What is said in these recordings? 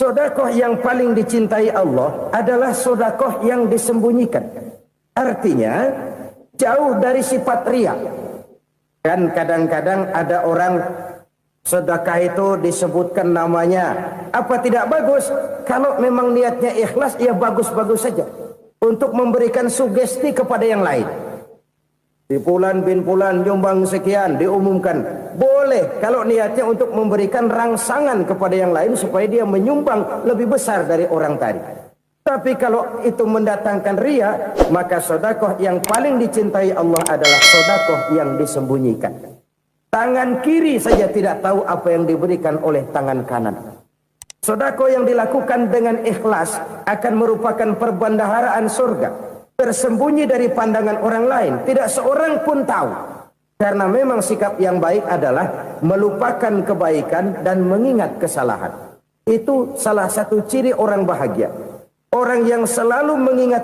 Sedekah yang paling dicintai Allah adalah sedekah yang disembunyikan. Artinya jauh dari sifat riya. Kan kadang-kadang ada orang sedekah itu disebutkan namanya. Apa tidak bagus? Kalau memang niatnya ikhlas, ya bagus-bagus saja. Untuk memberikan sugesti kepada yang lain. Di Fulan bin Fulan nyumbang sekian, diumumkan. Boleh kalau niatnya untuk memberikan rangsangan kepada yang lain supaya dia menyumbang lebih besar dari orang tadi. Tapi kalau itu mendatangkan riya, maka sedekah yang paling dicintai Allah adalah sedekah yang disembunyikan. Tangan kiri saja tidak tahu apa yang diberikan oleh tangan kanan. Sedekah yang dilakukan dengan ikhlas akan merupakan perbendaharaan surga, tersembunyi dari pandangan orang lain, tidak seorang pun tahu. Karena memang sikap yang baik adalah melupakan kebaikan dan mengingat kesalahan. Itu salah satu ciri orang bahagia. Orang yang selalu mengingat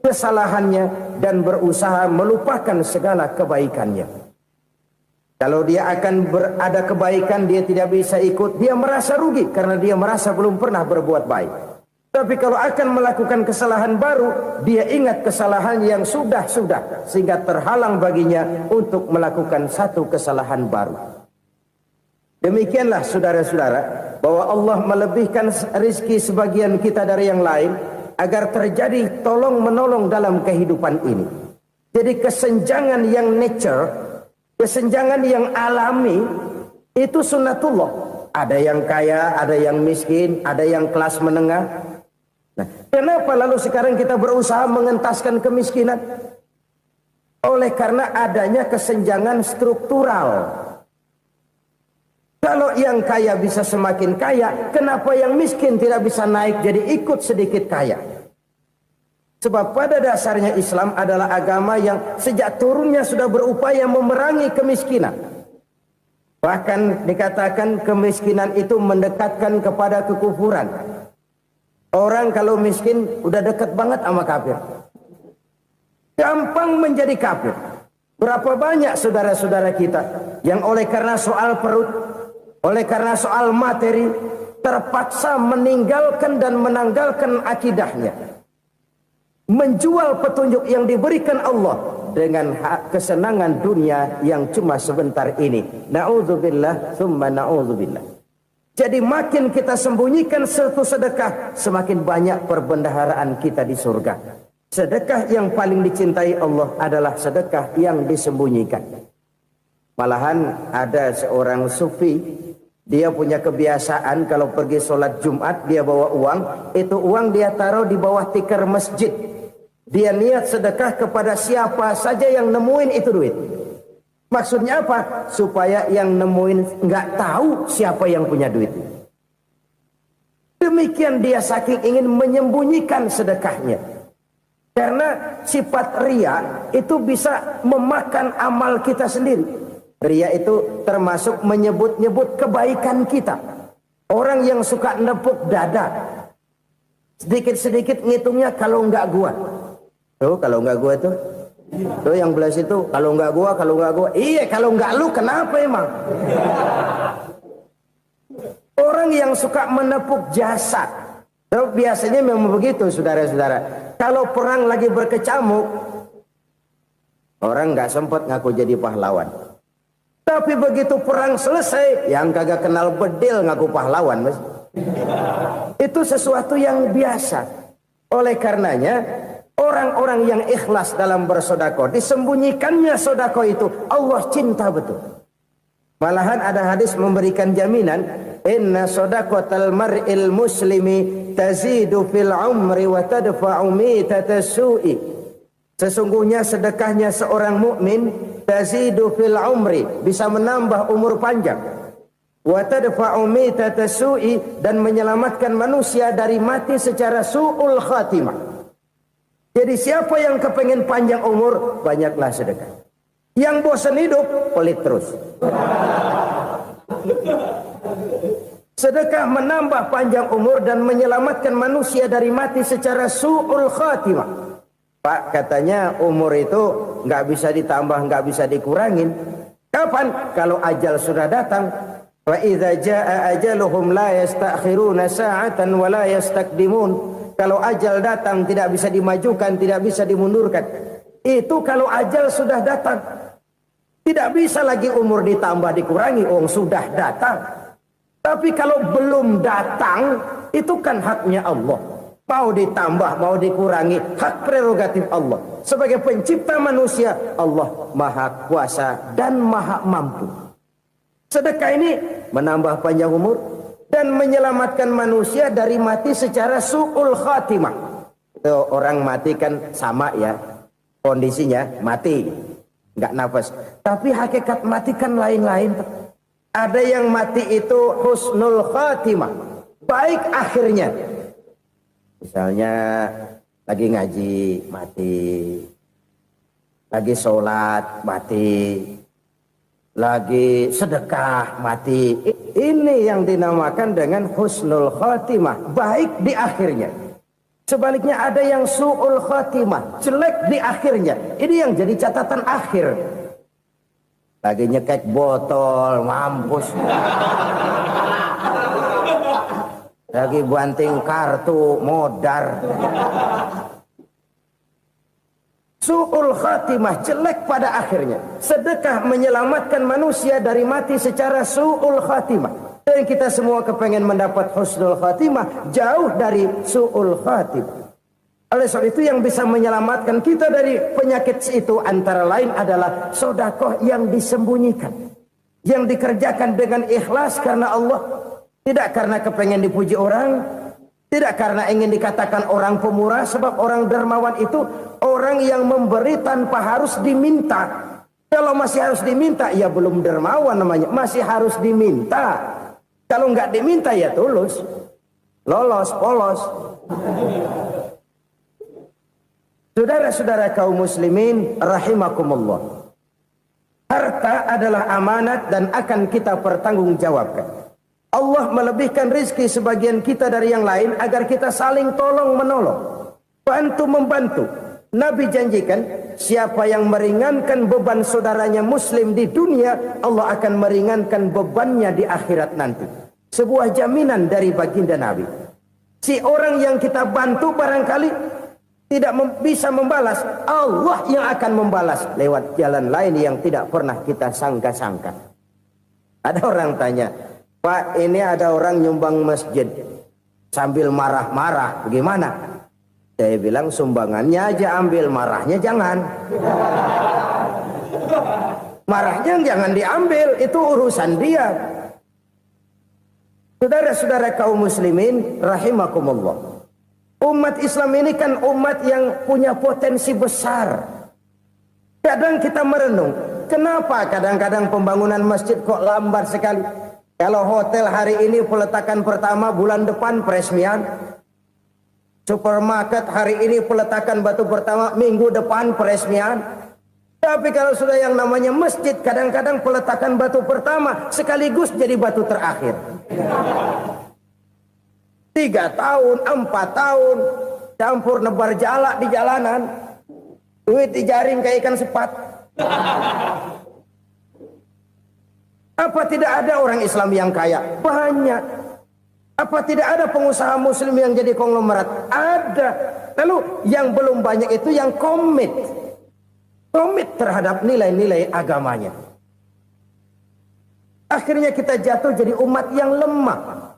kesalahannya dan berusaha melupakan segala kebaikannya. Kalau dia akan ada kebaikan, dia tidak bisa ikut, dia merasa rugi karena dia merasa belum pernah berbuat baik. Tapi kalau akan melakukan kesalahan baru, dia ingat kesalahan yang sudah-sudah, sehingga terhalang baginya untuk melakukan satu kesalahan baru. Demikianlah saudara-saudara, bahwa Allah melebihkan rizki sebagian kita dari yang lain, agar terjadi tolong-menolong dalam kehidupan ini. Jadi kesenjangan yang nature, kesenjangan yang alami, itu sunnatullah. Ada yang kaya, ada yang miskin, ada yang kelas menengah. Nah, kenapa lalu sekarang kita berusaha mengentaskan kemiskinan? Oleh karena adanya kesenjangan struktural. Kalau yang kaya bisa semakin kaya, kenapa yang miskin tidak bisa naik jadi ikut sedikit kaya? Sebab pada dasarnya Islam adalah agama yang sejak turunnya sudah berupaya memerangi kemiskinan. Bahkan dikatakan kemiskinan itu mendekatkan kepada kekufuran. Orang kalau miskin udah dekat banget sama kafir. Gampang menjadi kafir. Berapa banyak saudara-saudara kita yang oleh karena soal perut, oleh karena soal materi, terpaksa meninggalkan dan menanggalkan akidahnya. Menjual petunjuk yang diberikan Allah dengan kesenangan dunia yang cuma sebentar ini. Na'udzubillah, thumma na'udzubillah. Jadi makin kita sembunyikan satu sedekah, semakin banyak perbendaharaan kita di surga. Sedekah yang paling dicintai Allah adalah sedekah yang disembunyikan. Malahan ada seorang sufi, dia punya kebiasaan kalau pergi sholat Jumat dia bawa uang, itu uang dia taruh di bawah tikar masjid. Dia niat sedekah kepada siapa saja yang nemuin itu duit. Maksudnya apa? Supaya yang nemuin nggak tahu siapa yang punya duit. Demikian dia saking ingin menyembunyikan sedekahnya. Karena sifat riya itu bisa memakan amal kita sendiri. Riya itu termasuk menyebut-nyebut kebaikan kita. Orang yang suka nepuk dada, sedikit-sedikit ngitungnya kalau nggak gua. Tuh kalau nggak gua tuh yang belah situ kalau nggak gua, kalau nggak gua. Iya kalau nggak lu kenapa emang? Orang yang suka menepuk jasad. Tuh, biasanya memang begitu saudara-saudara. Kalau perang lagi berkecamuk, orang nggak sempat ngaku jadi pahlawan. Tapi begitu perang selesai, yang kagak kenal bedil ngaku pahlawan, mas. Itu sesuatu yang biasa. Oleh karenanya, orang-orang yang ikhlas dalam bersedekah, disembunyikannya sedekah itu, Allah cinta betul. Malahan ada hadis memberikan jaminan, inna sedaqatal mar'il muslimi tazidu fil umri wa tadfa'u mitatas su'i. Sesungguhnya sedekahnya seorang mukmin tazidu fil umri, bisa menambah umur panjang, wa tadfa'u mitatas su'i, dan menyelamatkan manusia dari mati secara su'ul khatimah. Jadi siapa yang kepengen panjang umur, banyaklah sedekah. Yang bosan hidup, pelit terus. Sedekah menambah panjang umur dan menyelamatkan manusia dari mati secara su'ul khatimah. Pak, katanya umur itu nggak bisa ditambah, nggak bisa dikurangin. Kapan? Kalau ajal sudah datang. Wa idza jaa ajaluhum la yastakhiruna sa'atan wa la yastaqdimun. Kalau ajal datang tidak bisa dimajukan, tidak bisa dimundurkan. Itu kalau ajal sudah datang. Tidak bisa lagi umur ditambah dikurangi, sudah datang. Tapi kalau belum datang, itu kan haknya Allah. Mau ditambah, mau dikurangi, hak prerogatif Allah. Sebagai pencipta manusia, Allah Maha Kuasa dan Maha Mampu. Sedekah ini menambah panjang umur dan menyelamatkan manusia dari mati secara su'ul khatimah. Itu orang mati kan sama ya, kondisinya mati, nggak nafas. Tapi hakikat mati kan lain-lain. Ada yang mati itu husnul khatimah, baik akhirnya. Misalnya lagi ngaji mati, lagi sholat mati, lagi sedekah mati. Ini yang dinamakan dengan husnul khatimah, baik di akhirnya. Sebaliknya ada yang su'ul khatimah, jelek di akhirnya. Ini yang jadi catatan akhir. Lagi nyekek botol, mampus. Lagi banting kartu, modar. Su'ul khatimah, jelek pada akhirnya. Sedekah menyelamatkan manusia dari mati secara su'ul khatimah. Dan kita semua kepengen mendapat husnul khatimah, jauh dari su'ul khatimah. Oleh sebab itu yang bisa menyelamatkan kita dari penyakit itu antara lain adalah sedekah yang disembunyikan. Yang dikerjakan dengan ikhlas karena Allah. Tidak karena kepengen dipuji orang, tidak karena ingin dikatakan orang pemurah, sebab orang dermawan itu orang yang memberi tanpa harus diminta. Kalau masih harus diminta, ya belum dermawan namanya, masih harus diminta. Kalau nggak diminta ya tulus, lolos, polos. Saudara-saudara kaum muslimin rahimakumullah. Harta adalah amanat dan akan kita pertanggungjawabkan. Allah melebihkan rizki sebagian kita dari yang lain agar kita saling tolong menolong, bantu membantu. Nabi janjikan siapa yang meringankan beban saudaranya muslim di dunia, Allah akan meringankan bebannya di akhirat nanti. Sebuah jaminan dari baginda Nabi. Si orang yang kita bantu barangkali tidak bisa membalas, Allah yang akan membalas lewat jalan lain yang tidak pernah kita sangka-sangka. Ada orang tanya, Pak, ini ada orang nyumbang masjid sambil marah-marah, bagaimana? Saya bilang sumbangannya aja ambil, marahnya jangan. Marahnya jangan diambil, itu urusan dia. Saudara-saudara kaum muslimin rahimakumullah. Umat Islam ini kan umat yang punya potensi besar. Kadang kita merenung, kenapa kadang-kadang pembangunan masjid kok lambat sekali? Kalau hotel hari ini peletakan pertama, bulan depan peresmian. Supermarket hari ini peletakan batu pertama, minggu depan peresmian. Tapi kalau sudah yang namanya masjid, kadang-kadang peletakan batu pertama sekaligus jadi batu terakhir. 3 tahun, 4 tahun, campur nebar jalak di jalanan, duit dijaring kayak ikan sepat. Apa tidak ada orang Islam yang kaya? Banyak. Apa tidak ada pengusaha muslim yang jadi konglomerat? Ada. Lalu yang belum banyak itu yang komit terhadap nilai-nilai agamanya. Akhirnya kita jatuh jadi umat yang lemah.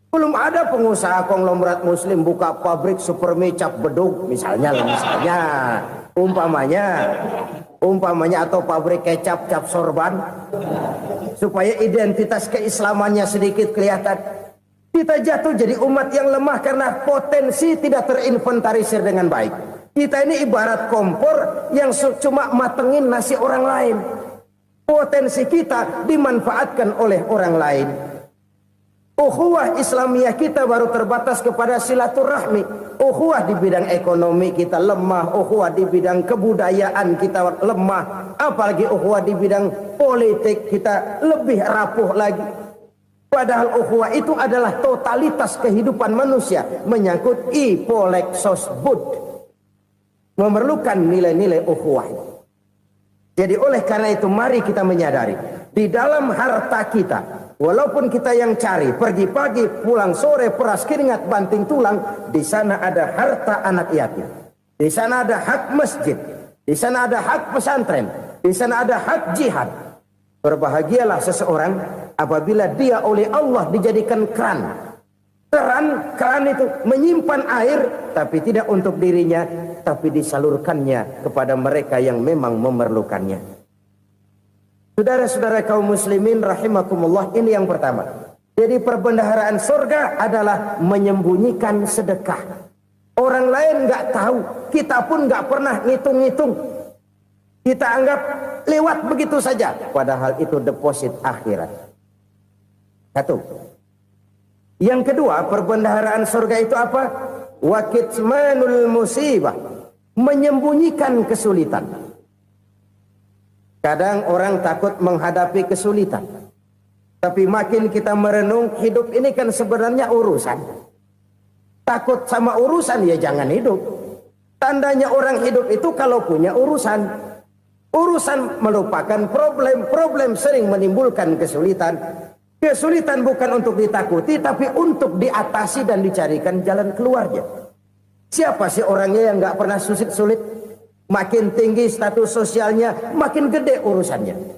Belum ada pengusaha konglomerat muslim buka pabrik supermi cap bedug misalnya umpamanya atau pabrik kecap cap sorban supaya identitas keislamannya sedikit kelihatan. Kita jatuh jadi umat yang lemah karena potensi tidak terinventarisir dengan baik. Kita ini ibarat kompor yang cuma matengin nasi orang lain. Potensi kita dimanfaatkan oleh orang lain. Ukhuwah Islamiyah kita baru terbatas kepada silaturahmi. Ukhuwah di bidang ekonomi kita lemah, ukhuwah di bidang kebudayaan kita lemah, apalagi ukhuwah di bidang politik kita lebih rapuh lagi. Padahal ukhuwah itu adalah totalitas kehidupan manusia, menyangkut ipolek sosbud, memerlukan nilai-nilai ukhuwah. Jadi oleh karena itu mari kita menyadari di dalam harta kita, Walaupun kita yang cari, pergi pagi, pulang sore, peras keringat, banting tulang, di sana ada harta anak yatim. Di sana ada hak masjid. Di sana ada hak pesantren. Di sana ada hak jihad. Berbahagialah seseorang apabila dia oleh Allah dijadikan keran. Keran itu menyimpan air, tapi tidak untuk dirinya, tapi disalurkannya kepada mereka yang memang memerlukannya. Saudara-saudara kaum muslimin rahimakumullah, ini yang pertama. Jadi perbendaharaan surga adalah menyembunyikan sedekah. Orang lain nggak tahu, kita pun nggak pernah ngitung-ngitung. Kita anggap lewat begitu saja, padahal itu deposit akhirat. Satu. Yang kedua, perbendaharaan surga itu apa? Wa kitmanul musibah, menyembunyikan kesulitan. Kadang orang takut menghadapi kesulitan. Tapi makin kita merenung, hidup ini kan sebenarnya urusan. Takut sama urusan, ya jangan hidup. Tandanya orang hidup itu kalau punya urusan. Urusan melupakan problem. Problem sering menimbulkan kesulitan. Kesulitan bukan untuk ditakuti, tapi untuk diatasi dan dicarikan jalan keluarnya. Siapa sih orangnya yang nggak pernah sulit-sulit? Makin tinggi status sosialnya, makin gede urusannya.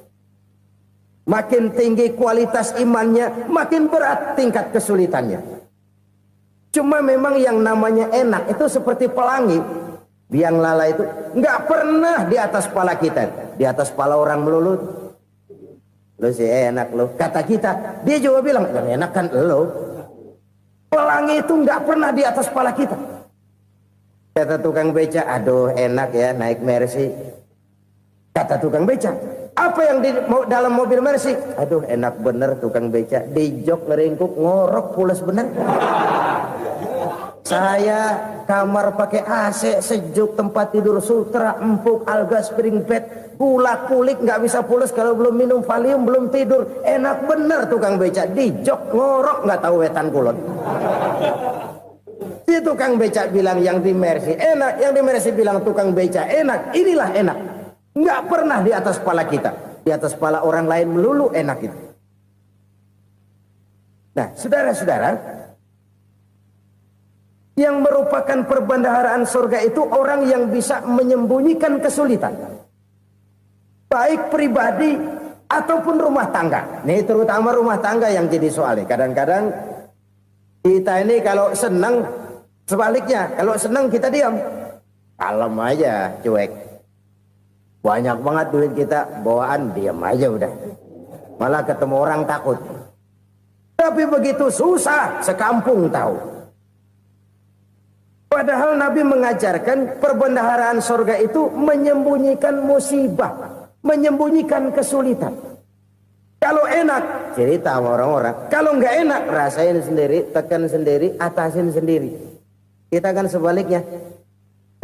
Makin tinggi kualitas imannya, makin berat tingkat kesulitannya. Cuma memang yang namanya enak itu seperti pelangi. Biang lala itu nggak pernah di atas kepala kita, di atas kepala orang melulu. Lo sih enak lo, kata kita. Dia juga bilang, yang enak kan lo. Pelangi itu nggak pernah di atas kepala kita. Kata tukang beca, aduh enak ya naik Mercy. Kata tukang beca, apa yang di dalam mobil Mercy? Aduh enak bener tukang beca, di jok ngeringkuk ngorok pulas bener. Saya kamar pakai AC sejuk, tempat tidur sutra, empuk, alga, spring bed, kulak kulik nggak bisa pulas kalau belum minum Valium, belum tidur. Enak bener tukang beca, di jok ngorok nggak tahu wetan kulon. Si tukang beca bilang yang di Mercy enak, yang di Mercy bilang tukang beca enak. Inilah enak, nggak pernah di atas kepala kita, di atas kepala orang lain melulu enak itu. Nah, saudara-saudara, yang merupakan perbendaharaan surga itu orang yang bisa menyembunyikan kesulitan, baik pribadi ataupun rumah tangga. Nih terutama rumah tangga yang jadi soalnya. Kadang-kadang kita ini kalau senang, sebaliknya kalau senang kita diam, kalem aja, cuek. Banyak banget duit kita bawaan, diam aja udah. Malah ketemu orang takut. Tapi begitu susah, sekampung tahu. Padahal Nabi mengajarkan perbendaharaan surga itu menyembunyikan musibah, menyembunyikan kesulitan. Kalau enak, cerita sama orang-orang. Kalau nggak enak, rasain sendiri, tekan sendiri, atasin sendiri. Kita kan sebaliknya.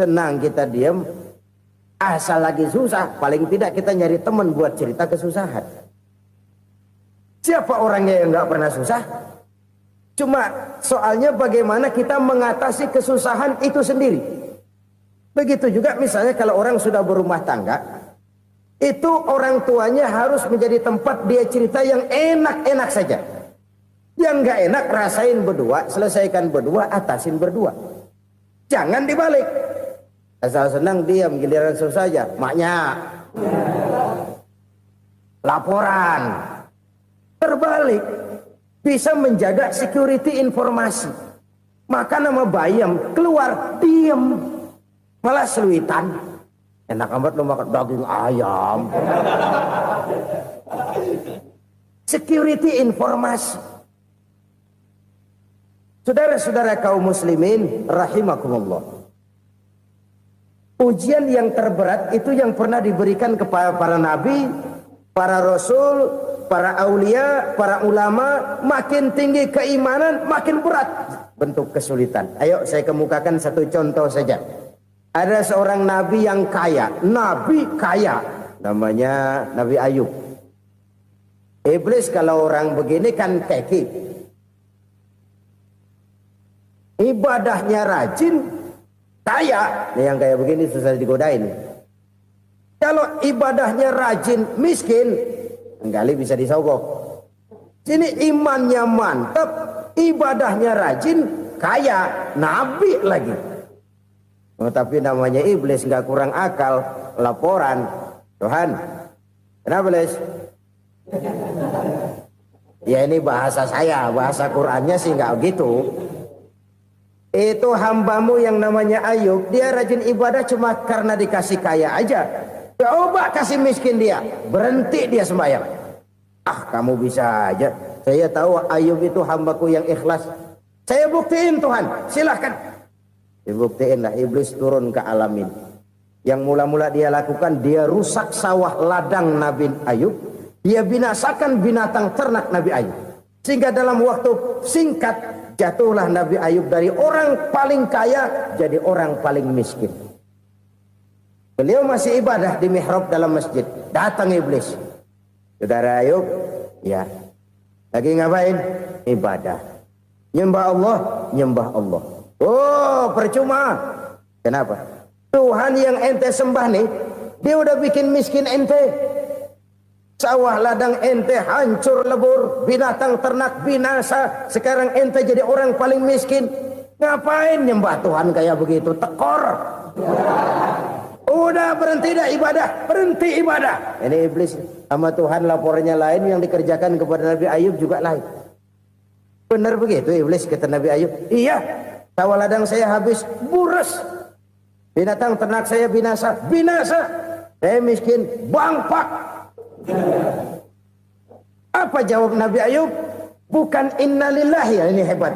Senang kita diam, asal lagi susah, paling tidak kita nyari teman buat cerita kesusahan. Siapa orangnya yang nggak pernah susah? Cuma soalnya bagaimana kita mengatasi kesusahan itu sendiri. Begitu juga misalnya kalau orang sudah berumah tangga, itu orang tuanya harus menjadi tempat dia cerita yang enak-enak saja. Yang nggak enak rasain berdua, selesaikan berdua, atasin berdua. Jangan dibalik. Asal senang diam, giliran susah saja. Maknya laporan. Terbalik. Bisa menjaga security informasi. Maka nama bayam keluar diam, malah seluitan. Enak amat lo makan daging ayam. Security informasi. Saudara-saudara kaum muslimin rahimakumullah. Ujian yang terberat itu yang pernah diberikan kepada para nabi, para rasul, para aulia, para ulama. Makin tinggi keimanan, makin berat bentuk kesulitan. Ayo saya kemukakan satu contoh saja. Ada seorang nabi yang kaya, nabi kaya, namanya Nabi Ayub. Iblis kalau orang begini kan keki, ibadahnya rajin, kaya. Nih yang kayak begini susah digodain. Kalau ibadahnya rajin, miskin, kali bisa disogok. Sini imannya mantap, ibadahnya rajin, kaya, nabi lagi. Oh, tapi namanya iblis nggak kurang akal. Laporan, Tuhan, kenapa Les? Ya ini bahasa saya, bahasa Qurannya sih nggak gitu. Itu hambamu yang namanya Ayub, dia rajin ibadah cuma karena dikasih kaya aja. Coba kasih miskin dia, berhenti dia sembahyang. Ah, kamu bisa aja. Saya tahu Ayub itu hambaku yang ikhlas. Saya buktiin Tuhan, silahkan. Dibuktiinlah, iblis turun ke alam ini. Yang mula-mula dia lakukan, dia rusak sawah ladang Nabi Ayub. Dia binasakan binatang ternak Nabi Ayub. Sehingga dalam waktu singkat, jatuhlah Nabi Ayub dari orang paling kaya jadi orang paling miskin. Beliau masih ibadah di mihrab dalam masjid. Datang iblis. Saudara Ayub, ya, lagi ngapain? Ibadah. Nyembah Allah, nyembah Allah. Oh, percuma. Kenapa? Tuhan yang ente sembah nih, dia udah bikin miskin ente. Sawah ladang ente hancur lebur, binatang ternak binasa. Sekarang ente jadi orang paling miskin. Ngapain nyembah Tuhan kayak begitu? Tekor. Udah berhenti dah ibadah, berhenti ibadah. Ini iblis sama Tuhan laporannya lain, yang dikerjakan kepada Nabi Ayub juga lain. Benar begitu iblis, kata Nabi Ayub. Iya, sawah ladang saya habis, buras. Binatang ternak saya binasa, binasa. Saya miskin, bangpak. Apa jawab Nabi Ayub? Bukan innalillahi, ini hebat.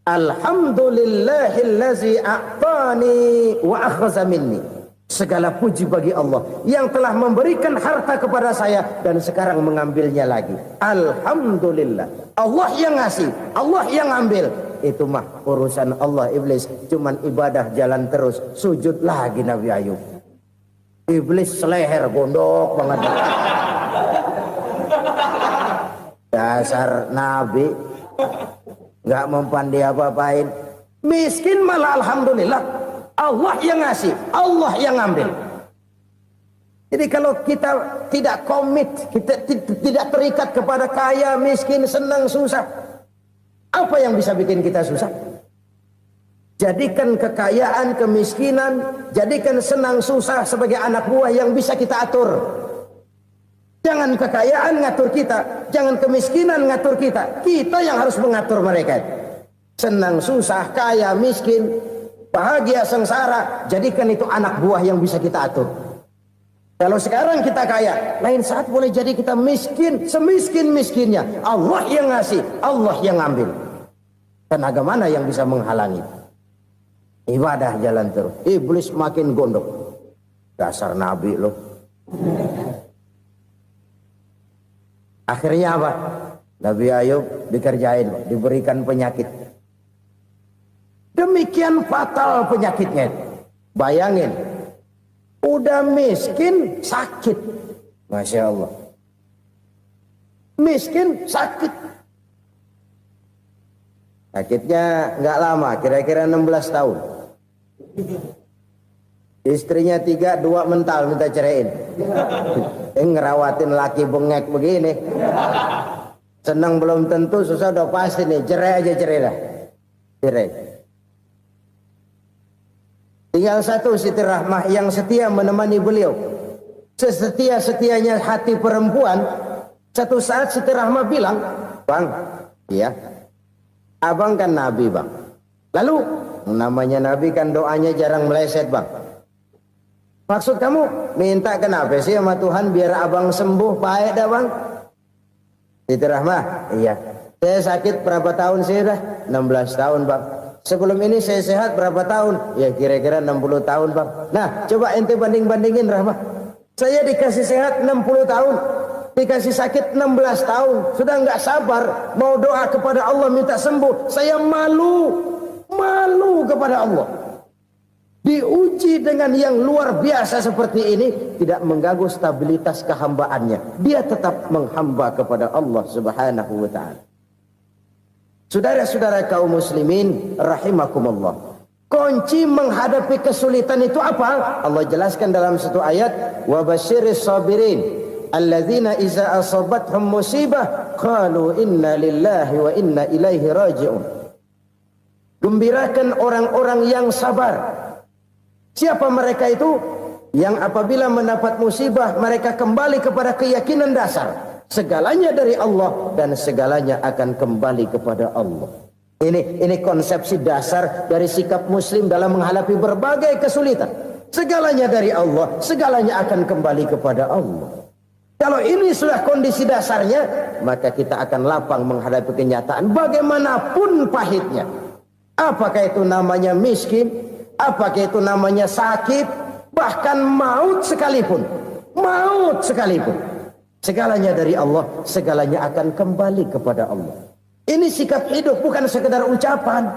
Alhamdulillahillazi a'tani wa akhza minni. Segala puji bagi Allah yang telah memberikan harta kepada saya dan sekarang mengambilnya lagi. Alhamdulillah. Allah yang ngasih, Allah yang ambil. Itu mah urusan Allah. Iblis cuman ibadah jalan terus, sujud lagi Nabi Ayub. Iblis seleher gondok banget. Dasar Nabi nggak mempan dia apa-apain. Miskin malah alhamdulillah. Allah yang ngasih, Allah yang ambil. Jadi kalau kita tidak komit, kita tidak terikat kepada kaya, miskin, senang, susah, apa yang bisa bikin kita susah? Jadikan kekayaan, kemiskinan, jadikan senang, susah sebagai anak buah yang bisa kita atur. Jangan kekayaan ngatur kita, jangan kemiskinan ngatur kita. Kita yang harus mengatur mereka. Senang, susah, kaya, miskin, bahagia, sengsara, jadikan itu anak buah yang bisa kita atur. Kalau sekarang kita kaya, lain saat boleh jadi kita miskin, semiskin-miskinnya. Allah yang ngasih, Allah yang ambil. Tenaga mana yang bisa menghalangi? Ibadah jalan terus. Iblis makin gondok. Dasar Nabi loh. Akhirnya apa? Nabi Ayub dikerjain, diberikan penyakit. Demikian fatal penyakitnya. Bayangin, udah miskin sakit. Masya Allah. Miskin sakit. Sakitnya nggak lama, kira-kira 16 tahun. Istrinya 3, 2 mental minta ceraiin. Ngerawatin laki bengek begini. Senang belum tentu, susah udah pasti nih. Cerai aja, cerai dah. Cerai. Tinggal satu Siti Rahmah yang setia menemani beliau. Sesetia-setianya hati perempuan. Satu saat Siti Rahmah bilang, "Bang, iya, abang kan Nabi, Bang. Lalu, namanya Nabi kan doanya jarang meleset, Bang. Maksud kamu minta kenapa sih sama Tuhan biar abang sembuh, baik dah, Bang?" Siti Rahmah, iya. Saya sakit berapa tahun sih dah? 16 tahun, Bang. Sebelum ini saya sehat berapa tahun? Ya kira-kira 60 tahun, Bang. Nah, coba ente banding-bandingin, Rahmah. Saya dikasih sehat 60 tahun. Dikasih sakit 16 tahun. Sudah nggak sabar. Mau doa kepada Allah minta sembuh. Saya malu. Malu kepada Allah. Diuji dengan yang luar biasa seperti ini. Tidak mengganggu stabilitas kehambaannya. Dia tetap menghamba kepada Allah subhanahu wa ta'ala. Saudara-saudara kaum muslimin rahimakumullah. Kunci menghadapi kesulitan itu apa? Allah jelaskan dalam satu ayat, wa basyiris sabirin alladzina iza asabathum musibah qalu inna lillahi wa inna ilaihi raji'un. Gembirakan orang-orang yang sabar. Siapa mereka itu? Yang apabila mendapat musibah mereka kembali kepada keyakinan dasar segalanya dari Allah dan segalanya akan kembali kepada Allah. Ini konsepsi dasar dari sikap muslim dalam menghadapi berbagai kesulitan. Segalanya dari Allah, segalanya akan kembali kepada Allah. Kalau ini sudah kondisi dasarnya, maka kita akan lapang menghadapi kenyataan bagaimanapun pahitnya. Apakah itu namanya miskin, apakah itu namanya sakit, bahkan maut sekalipun. Maut sekalipun. Segalanya dari Allah, segalanya akan kembali kepada Allah. Ini sikap hidup, bukan sekedar ucapan.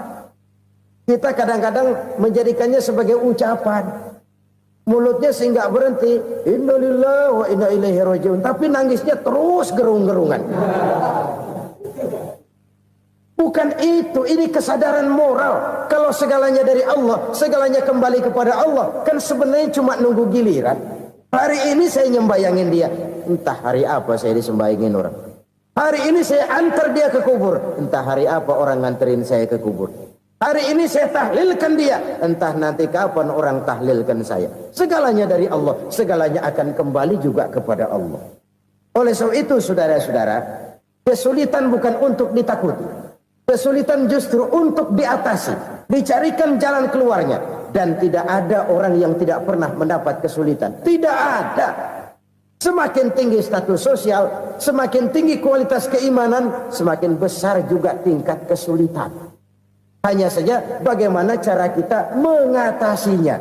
Kita kadang-kadang menjadikannya sebagai ucapan. Mulutnya sehingga berhenti, innalillahi wa inna ilaihi raji'un, tapi nangisnya terus gerung-gerungan. Bukan itu, ini kesadaran moral. Kalau segalanya dari Allah, segalanya kembali kepada Allah, kan sebenarnya cuma nunggu giliran. Hari ini saya nyembayangin dia, entah hari apa saya disembayangin orang. Hari ini saya antar dia ke kubur, entah hari apa orang nganterin saya ke kubur. Hari ini saya tahlilkan dia, entah nanti kapan orang tahlilkan saya. Segalanya dari Allah, segalanya akan kembali juga kepada Allah. Oleh sebab itu saudara-saudara, kesulitan bukan untuk ditakuti. Kesulitan justru untuk diatasi, dicarikan jalan keluarnya. Dan tidak ada orang yang tidak pernah mendapat kesulitan. Tidak ada. Semakin tinggi status sosial, semakin tinggi kualitas keimanan, semakin besar juga tingkat kesulitan. Hanya saja bagaimana cara kita mengatasinya.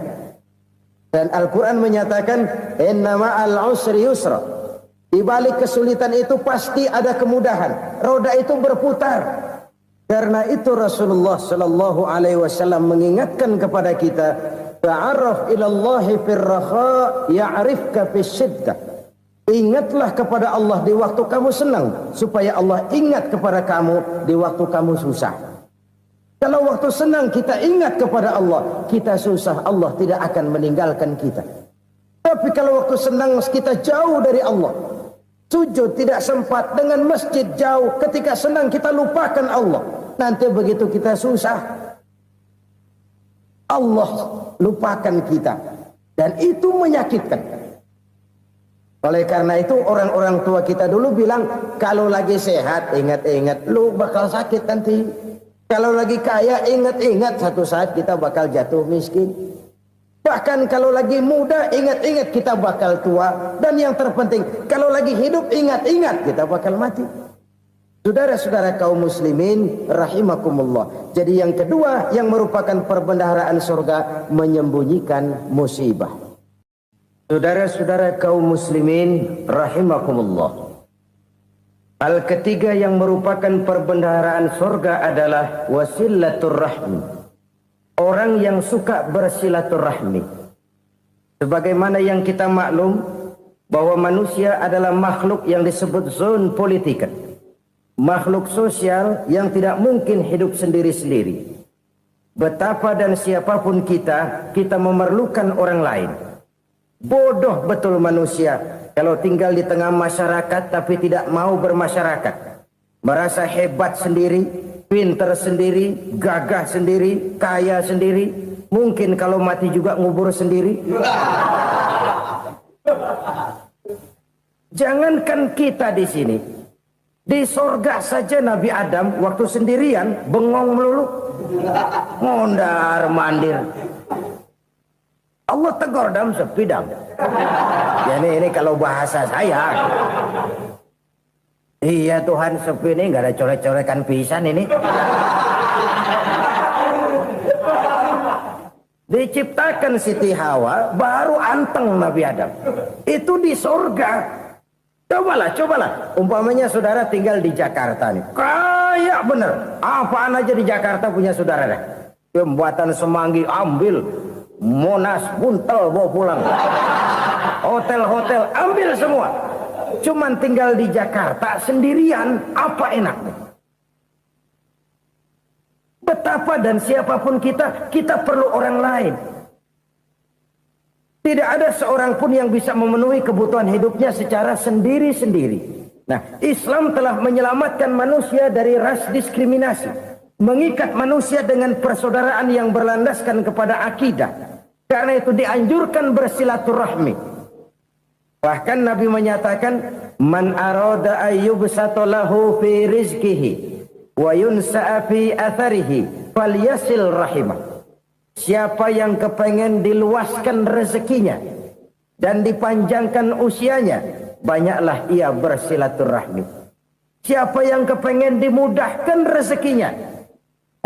Dan Al-Quran menyatakan, inna ma'al usri yusra. Di balik kesulitan itu pasti ada kemudahan. Roda itu berputar. Karena itu Rasulullah sallallahu alaihi wasallam mengingatkan kepada kita, ta'arraf ilallahi fir raha ya'rifka fis syiddah. Ingatlah kepada Allah di waktu kamu senang, supaya Allah ingat kepada kamu di waktu kamu susah. Kalau waktu senang kita ingat kepada Allah, kita susah, Allah tidak akan meninggalkan kita. Tapi kalau waktu senang kita jauh dari Allah, sujud tidak sempat, dengan masjid jauh, ketika senang kita lupakan Allah. Nanti begitu kita susah, Allah lupakan kita. Dan itu menyakitkan. Oleh karena itu orang-orang tua kita dulu bilang, kalau lagi sehat ingat-ingat lu bakal sakit nanti. Kalau lagi kaya ingat-ingat satu saat kita bakal jatuh miskin. Bahkan kalau lagi muda ingat-ingat kita bakal tua. Dan yang terpenting kalau lagi hidup ingat-ingat kita bakal mati. Saudara-saudara kaum muslimin rahimakumullah. Jadi yang kedua yang merupakan perbendaharaan surga, menyembunyikan musibah. Saudara-saudara kaum muslimin rahimakumullah. Hal ketiga yang merupakan perbendaharaan surga adalah wasilatur rahmi. Orang yang suka bersilaturahmi. Sebagaimana yang kita maklum bahwa manusia adalah makhluk yang disebut zon politika. Makhluk sosial yang tidak mungkin hidup sendiri-sendiri. Betapa dan siapapun kita memerlukan orang lain. Bodoh betul manusia kalau tinggal di tengah masyarakat tapi tidak mau bermasyarakat. Merasa hebat sendiri, pintar sendiri, gagah sendiri, kaya sendiri. Mungkin kalau mati juga ngubur sendiri. Jangankan kita di sini, di sorga saja Nabi Adam waktu sendirian bengong melulu, ngondar mandir. Allah tegur dam sepi dam. Ya ini kalau bahasa saya. Iya Tuhan sepi ini nggak ada coret-coretan pisan ini. Diciptakan Siti Hawa baru anteng Nabi Adam. Itu di sorga. Cobalah. Umpamanya saudara tinggal di Jakarta nih. Kayak bener. Apaan aja di Jakarta punya saudara dah. Jembatan Semanggi ambil. Monas buntel bawa pulang. Hotel-hotel ambil semua. Cuman tinggal di Jakarta sendirian, apa enaknya? Betapa dan siapapun kita perlu orang lain. Tidak ada seorang pun yang bisa memenuhi kebutuhan hidupnya secara sendiri-sendiri. Nah, Islam telah menyelamatkan manusia dari ras diskriminasi, mengikat manusia dengan persaudaraan yang berlandaskan kepada akidah. Karena itu dianjurkan bersilaturahmi. Bahkan Nabi menyatakan, man arada ayyubsata lahu fi rizqihi wa yunsa'a fi atharihi falyasil rahimah. Siapa yang kepengen diluaskan rezekinya dan dipanjangkan usianya, banyaklah ia bersilaturahmi. Siapa yang kepengen dimudahkan rezekinya,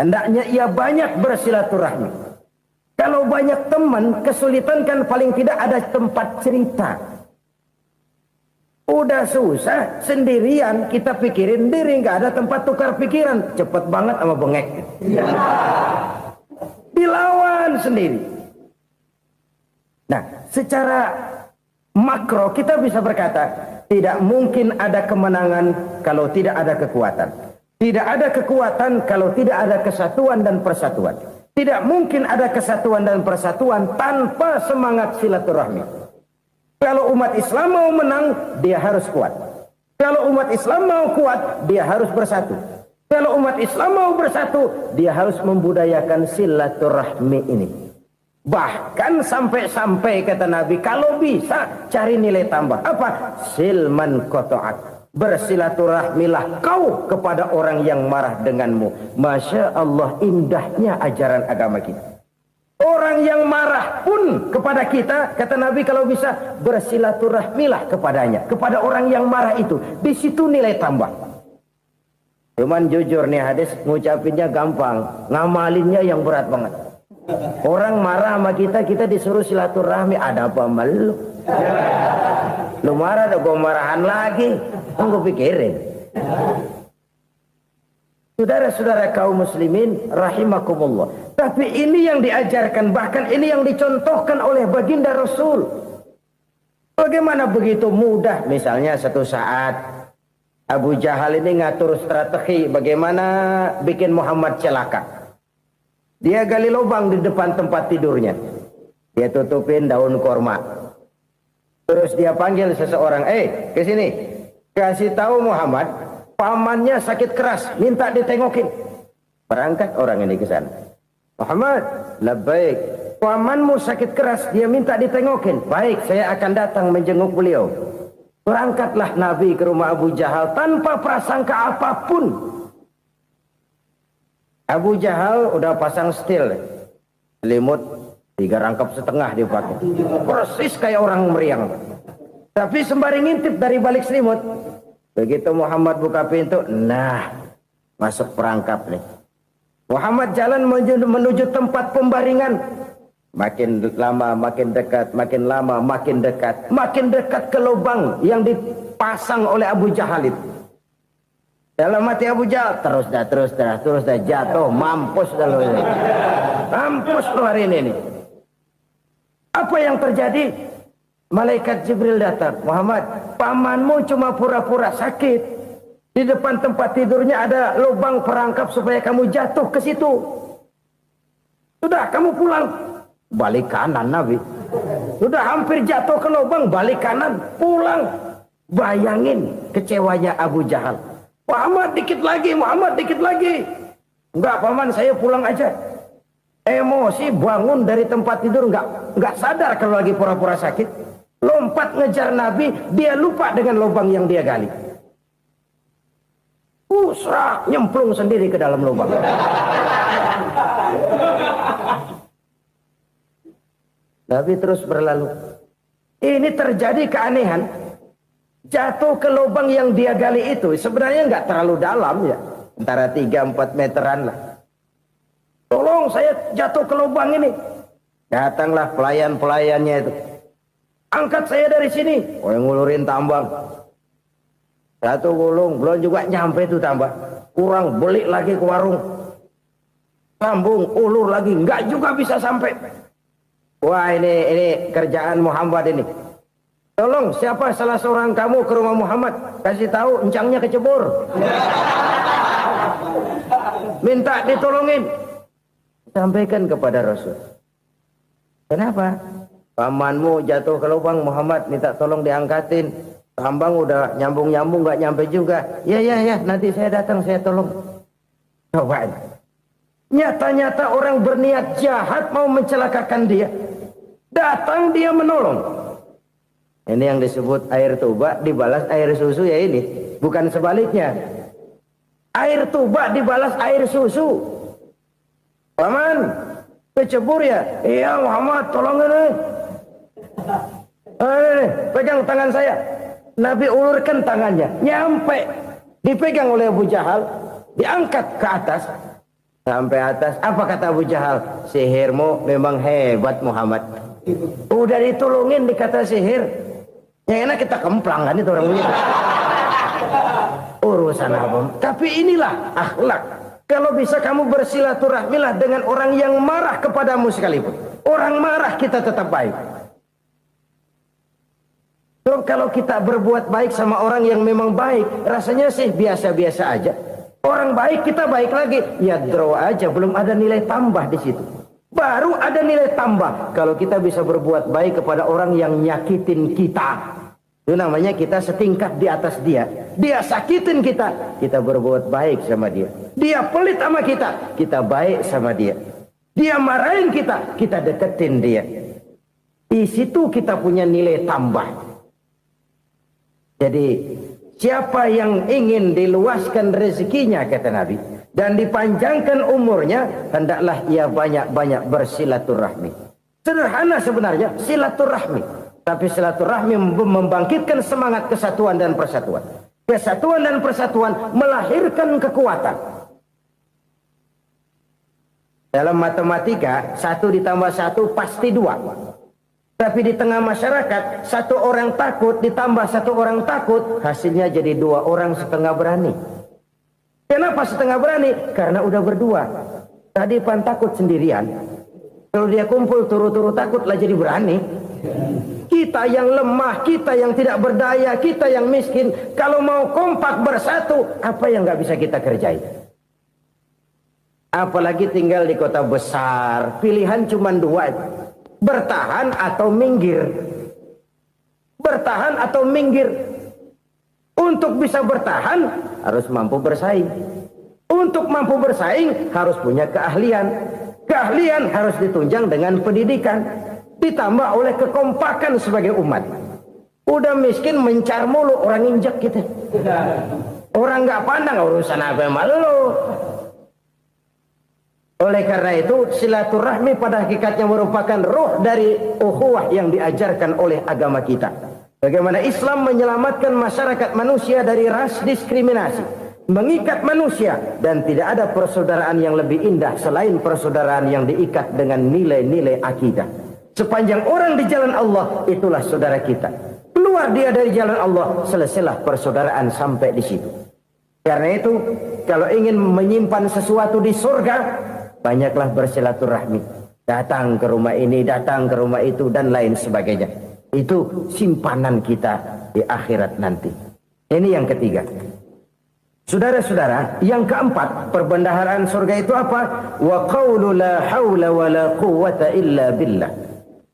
hendaknya ia banyak bersilaturahmi. Kalau banyak teman, kesulitan kan paling tidak ada tempat cerita. Udah susah, sendirian kita pikirin diri, nggak ada tempat tukar pikiran. Cepet banget sama bengek. Dilawan sendiri. Nah, secara makro kita bisa berkata, tidak mungkin ada kemenangan kalau tidak ada kekuatan. Tidak ada kekuatan kalau tidak ada kesatuan dan persatuan. Tidak mungkin ada kesatuan dan persatuan tanpa semangat silaturahmi. Kalau umat Islam mau menang, dia harus kuat. Kalau umat Islam mau kuat, dia harus bersatu. Kalau umat Islam mau bersatu, dia harus membudayakan silaturahmi ini. Bahkan sampai-sampai kata Nabi, kalau bisa cari nilai tambah. Apa? Silman qata'ak. Bersilaturahmilah kau kepada orang yang marah denganmu. Masya Allah, indahnya ajaran agama kita. Orang yang marah pun kepada kita, kata Nabi, kalau bisa bersilaturahmilah kepadanya. Kepada orang yang marah itu. Di situ nilai tambah. Cuman jujur nih hadis, ngucapinnya gampang, ngamalinnya yang berat banget. Orang marah sama kita, kita disuruh silaturahmi. Ada apa sama lu? Lu marah, ada gue marahan lagi. Gue pikirin. Saudara-saudara kaum muslimin rahimakumullah. Tapi ini yang diajarkan, bahkan ini yang dicontohkan oleh baginda Rasul. Bagaimana begitu mudah, misalnya satu saat Abu Jahal ini ngatur strategi bagaimana bikin Muhammad celaka. Dia gali lubang di depan tempat tidurnya. Dia tutupin daun korma. Terus dia panggil seseorang, ke sini. Kasih tahu Muhammad, pamannya sakit keras, minta ditengokin. Berangkat orang ini ke sana. Muhammad, labbaik. Pamanmu sakit keras, dia minta ditengokin. Baik, saya akan datang menjenguk beliau. Berangkatlah Nabi ke rumah Abu Jahal tanpa prasangka apapun. Abu Jahal udah pasang stil, selimut 3 rangkap setengah dipakai, persis kayak orang meriang. Tapi sembari ngintip dari balik selimut, begitu Muhammad buka pintu, nah masuk perangkap nih. Muhammad jalan menuju tempat pembaringan. Makin lama makin dekat, makin lama makin dekat, makin dekat ke lubang yang dipasang oleh Abu Jahal itu. Dalam hati Abu Jahal, terus dah jatuh, mampus dah lo ini. Mampus lo hari ini. Apa yang terjadi? Malaikat Jibril datang. Muhammad, pamanmu cuma pura-pura sakit. Di depan tempat tidurnya ada lubang perangkap supaya kamu jatuh ke situ. Sudah, kamu pulang. Balik kanan Nabi. Sudah hampir jatuh ke lubang, balik kanan, pulang. Bayangin kecewanya Abu Jahal. Muhammad dikit lagi. Enggak paman, saya pulang aja. Emosi bangun dari tempat tidur, enggak sadar kalau lagi pura-pura sakit. Lompat ngejar Nabi, dia lupa dengan lubang yang dia gali. Usrah, nyemplung sendiri ke dalam lubang. Nabi terus berlalu. Ini terjadi keanehan. Jatuh ke lubang yang dia gali itu sebenarnya nggak terlalu dalam ya, antara 3-4 meteran lah. Tolong saya jatuh ke lubang ini. Datanglah pelayan-pelayannya itu. Angkat saya dari sini. Oh, yang ngulurin tambang. Satu gulung, belum juga nyampe itu tambang. Kurang, beli lagi ke warung. Sambung, ulur lagi, nggak juga bisa sampai. Wah, ini kerjaan Muhammad ini. Tolong, siapa salah seorang kamu ke rumah Muhammad, kasih tahu encangnya kecebur. Minta ditolongin. Sampaikan kepada Rasul. Kenapa? pamanmu jatuh ke lubang, Muhammad minta tolong diangkatin. Tambang udah nyambung-nyambung nggak nyampe juga. Ya, nanti saya datang, saya tolong. Coba. Nyata-nyata orang berniat jahat mau mencelakakan dia. Datang dia menolong. Ini yang disebut air tuba dibalas air susu ya ini. Bukan sebaliknya. Air tuba dibalas air susu. Paman, kecebur ya? Iya Muhammad, tolong ini. Pegang tangan saya. Nabi ulurkan tangannya, nyampe, dipegang oleh Abu Jahal, diangkat ke atas, sampai atas. Apa kata Abu Jahal? Sihirmu memang hebat Muhammad. Udah ditolongin dikata sihir, yang enak kita kemplang kan itu orang begitu. Urusan apa? Tapi inilah akhlak. Kalau bisa kamu bersilaturahmilah dengan orang yang marah kepadamu sekalipun. Orang marah kita tetap baik. So, kalau kita berbuat baik sama orang yang memang baik, rasanya sih biasa-biasa aja. Orang baik kita baik lagi, ya draw aja, belum ada nilai tambah di situ. Baru ada nilai tambah kalau kita bisa berbuat baik kepada orang yang nyakitin kita. Itu namanya kita setingkat di atas dia. Dia sakitin kita, kita berbuat baik sama dia. Dia pelit sama kita, kita baik sama dia. Dia marahin kita, kita deketin dia. Di situ kita punya nilai tambah. Jadi siapa yang ingin diluaskan rezekinya kata Nabi dan dipanjangkan umurnya, hendaklah ia banyak-banyak bersilaturahmi. Sederhana sebenarnya silaturahmi, tapi silaturahmi membangkitkan semangat kesatuan dan persatuan. Kesatuan dan persatuan melahirkan kekuatan. Dalam matematika 1 ditambah 1 pasti 2. Tapi di tengah masyarakat, 1 orang takut ditambah 1 orang takut, hasilnya jadi 2 orang setengah berani. Kenapa setengah berani? Karena udah berdua. Tadi pan takut sendirian. Kalau dia kumpul turu-turu takutlah jadi berani. Kita yang lemah, kita yang tidak berdaya, kita yang miskin, kalau mau kompak bersatu, apa yang nggak bisa kita kerjain? Apalagi tinggal di kota besar, pilihan cuma 2. Bertahan atau minggir. Bertahan atau minggir. Untuk bisa bertahan harus mampu bersaing. Untuk mampu bersaing harus punya keahlian. Keahlian harus ditunjang dengan pendidikan, ditambah oleh kekompakan sebagai umat. Udah miskin mencar mulu, orang injak kita. Orang nggak pandang urusan apa yang malu. Oleh karena itu silaturahmi pada hakikatnya merupakan roh dari ukhuwah yang diajarkan oleh agama kita. Bagaimana Islam menyelamatkan masyarakat manusia dari ras diskriminasi, mengikat manusia, dan tidak ada persaudaraan yang lebih indah selain persaudaraan yang diikat dengan nilai-nilai akidah. Sepanjang orang di jalan Allah, itulah saudara kita. Keluar dia dari jalan Allah, selesailah persaudaraan sampai di situ. Karena itu, kalau ingin menyimpan sesuatu di surga, banyaklah bersilaturahmi. Datang ke rumah ini, datang ke rumah itu, dan lain sebagainya. Itu simpanan kita di akhirat nanti. Ini yang ketiga. Saudara-saudara, yang keempat, perbendaharaan surga itu apa? Wa qawlu la hawla wa la quwwata illa billah.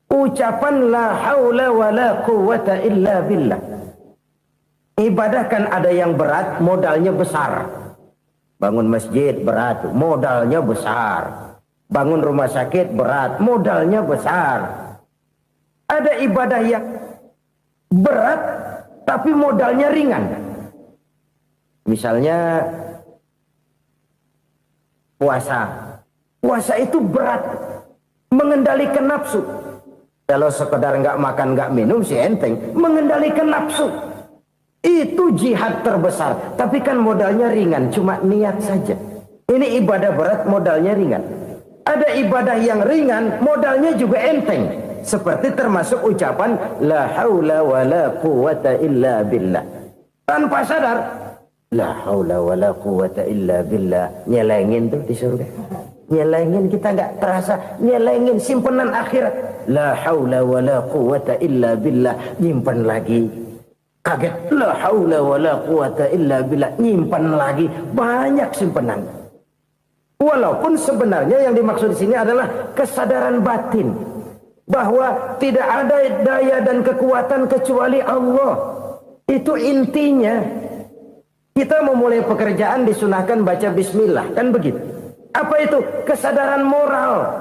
Ucapan la hawla wa la quwwata illa billah. Ibadah kan ada yang berat, modalnya besar. Bangun masjid berat, modalnya besar. Bangun rumah sakit berat, modalnya besar. Ada ibadah yang berat, tapi modalnya ringan. Misalnya puasa. Puasa itu berat, mengendalikan nafsu. Kalau sekedar nggak makan, nggak minum sih enteng. Mengendalikan nafsu. Itu jihad terbesar, tapi kan modalnya ringan, cuma niat saja. Ini ibadah berat, modalnya ringan. Ada ibadah yang ringan, modalnya juga enteng. Seperti termasuk ucapan la haula wa la quwwata illa billah. Tanpa sadar, la haula wa la quwwata illa billah. Nyelengin tuh di surga. Nyelengin, kita nggak terasa. Nyelengin simpenan akhirat. La haula wa la quwwata illa billah. Nyimpan lagi. Kaget, la haula wa la quwata illa billah, nyimpan lagi, banyak simpenan. Walaupun sebenarnya yang dimaksud di sini adalah kesadaran batin. bahwa tidak ada daya dan kekuatan kecuali Allah. Itu intinya. Kita memulai pekerjaan disunahkan baca bismillah, kan begitu. Apa itu? Kesadaran moral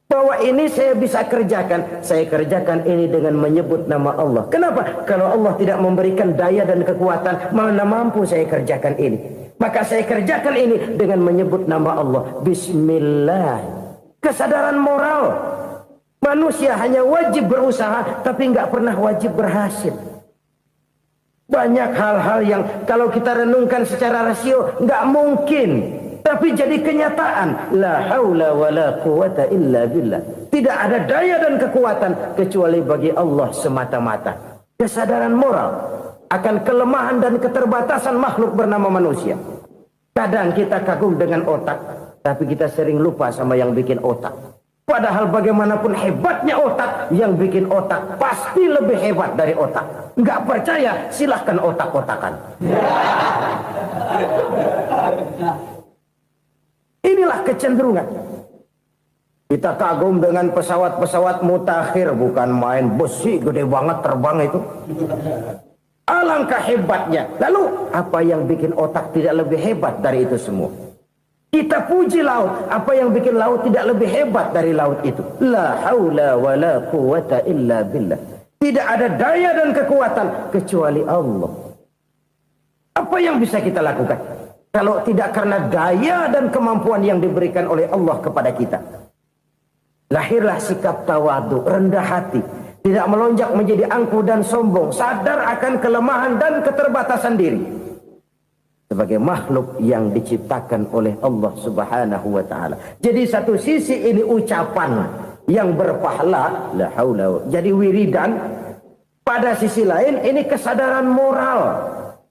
bahwa ini saya bisa kerjakan. Saya kerjakan ini dengan menyebut nama Allah. Kenapa? Kalau Allah tidak memberikan daya dan kekuatan, mana mampu saya kerjakan ini. Maka saya kerjakan ini dengan menyebut nama Allah. Bismillah. Kesadaran moral. Manusia hanya wajib berusaha, tapi nggak pernah wajib berhasil. Banyak hal-hal yang kalau kita renungkan secara rasio nggak mungkin, tapi jadi kenyataan. La haula wa la quwata illa billah. Tidak ada daya dan kekuatan kecuali bagi Allah semata-mata. Kesadaran moral akan kelemahan dan keterbatasan makhluk bernama manusia. Kadang kita kagum dengan otak, tapi kita sering lupa sama yang bikin otak. Padahal bagaimanapun hebatnya otak, yang bikin otak pasti lebih hebat dari otak. Nggak percaya, silahkan otak-otakan. Inilah kecenderungan. Kita kagum dengan pesawat-pesawat mutakhir, bukan main, besi gede banget terbang itu. Alangkah hebatnya. Lalu apa yang bikin otak tidak lebih hebat dari itu semua? Kita puji laut. Apa yang bikin laut tidak lebih hebat dari laut itu? La haula wa la quwata illa billah. Tidak ada daya dan kekuatan kecuali Allah. Apa yang bisa kita lakukan? Kalau tidak karena daya dan kemampuan yang diberikan oleh Allah kepada kita. Lahirlah sikap tawadu, rendah hati. Tidak melonjak menjadi angkuh dan sombong. Sadar akan kelemahan dan keterbatasan diri. Sebagai makhluk yang diciptakan oleh Allah subhanahu wa ta'ala. Jadi satu sisi ini ucapan yang berpahala, la haula, jadi wiridan. Pada sisi lain ini kesadaran moral,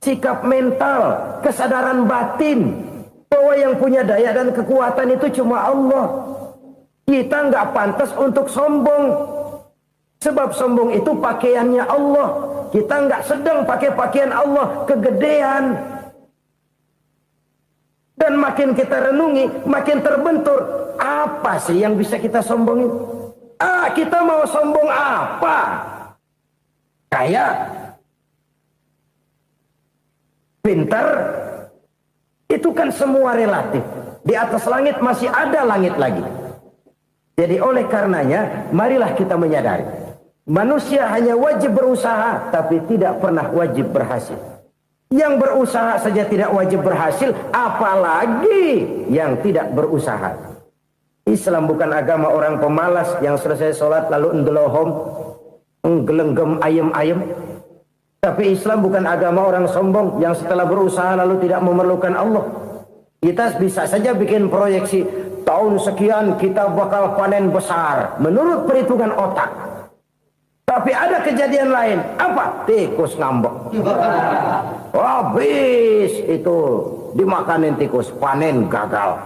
sikap mental, kesadaran batin. Bahwa yang punya daya dan kekuatan itu cuma Allah. Kita nggak pantas untuk sombong. Sebab sombong itu pakaiannya Allah. Kita nggak sedang pakai pakaian Allah, kegedean. Dan makin kita renungi, makin terbentur. Apa sih yang bisa kita sombongin? Kita mau sombong apa? Kaya? Pintar? Itu kan semua relatif. Di atas langit masih ada langit lagi. Jadi oleh karenanya, marilah kita menyadari. Manusia hanya wajib berusaha, tapi tidak pernah wajib berhasil. Yang berusaha saja tidak wajib berhasil, apalagi yang tidak berusaha. Islam bukan agama orang pemalas yang selesai sholat lalu endelohom, nggelenggem ayem-ayem. Tapi Islam bukan agama orang sombong yang setelah berusaha lalu tidak memerlukan Allah. Kita bisa saja bikin proyeksi, tahun sekian kita bakal panen besar menurut perhitungan otak. Tapi ada kejadian lain. Apa? Tikus ngambek. Habis itu dimakanin tikus, panen gagal.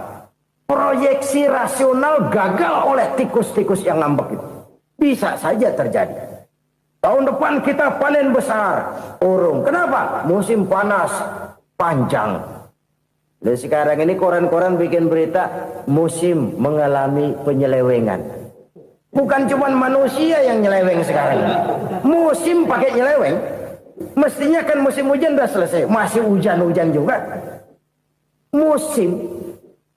Proyeksi rasional gagal oleh tikus-tikus yang ngambek itu. Bisa saja terjadi. Tahun depan kita panen besar, urung. Kenapa? Musim panas panjang. Dan sekarang ini koran-koran bikin berita musim mengalami penyelewengan. Bukan cuma manusia yang nyeleweng sekarang. Musim pakai nyeleweng. Mestinya kan musim hujan udah selesai. Masih hujan-hujan juga. Musim.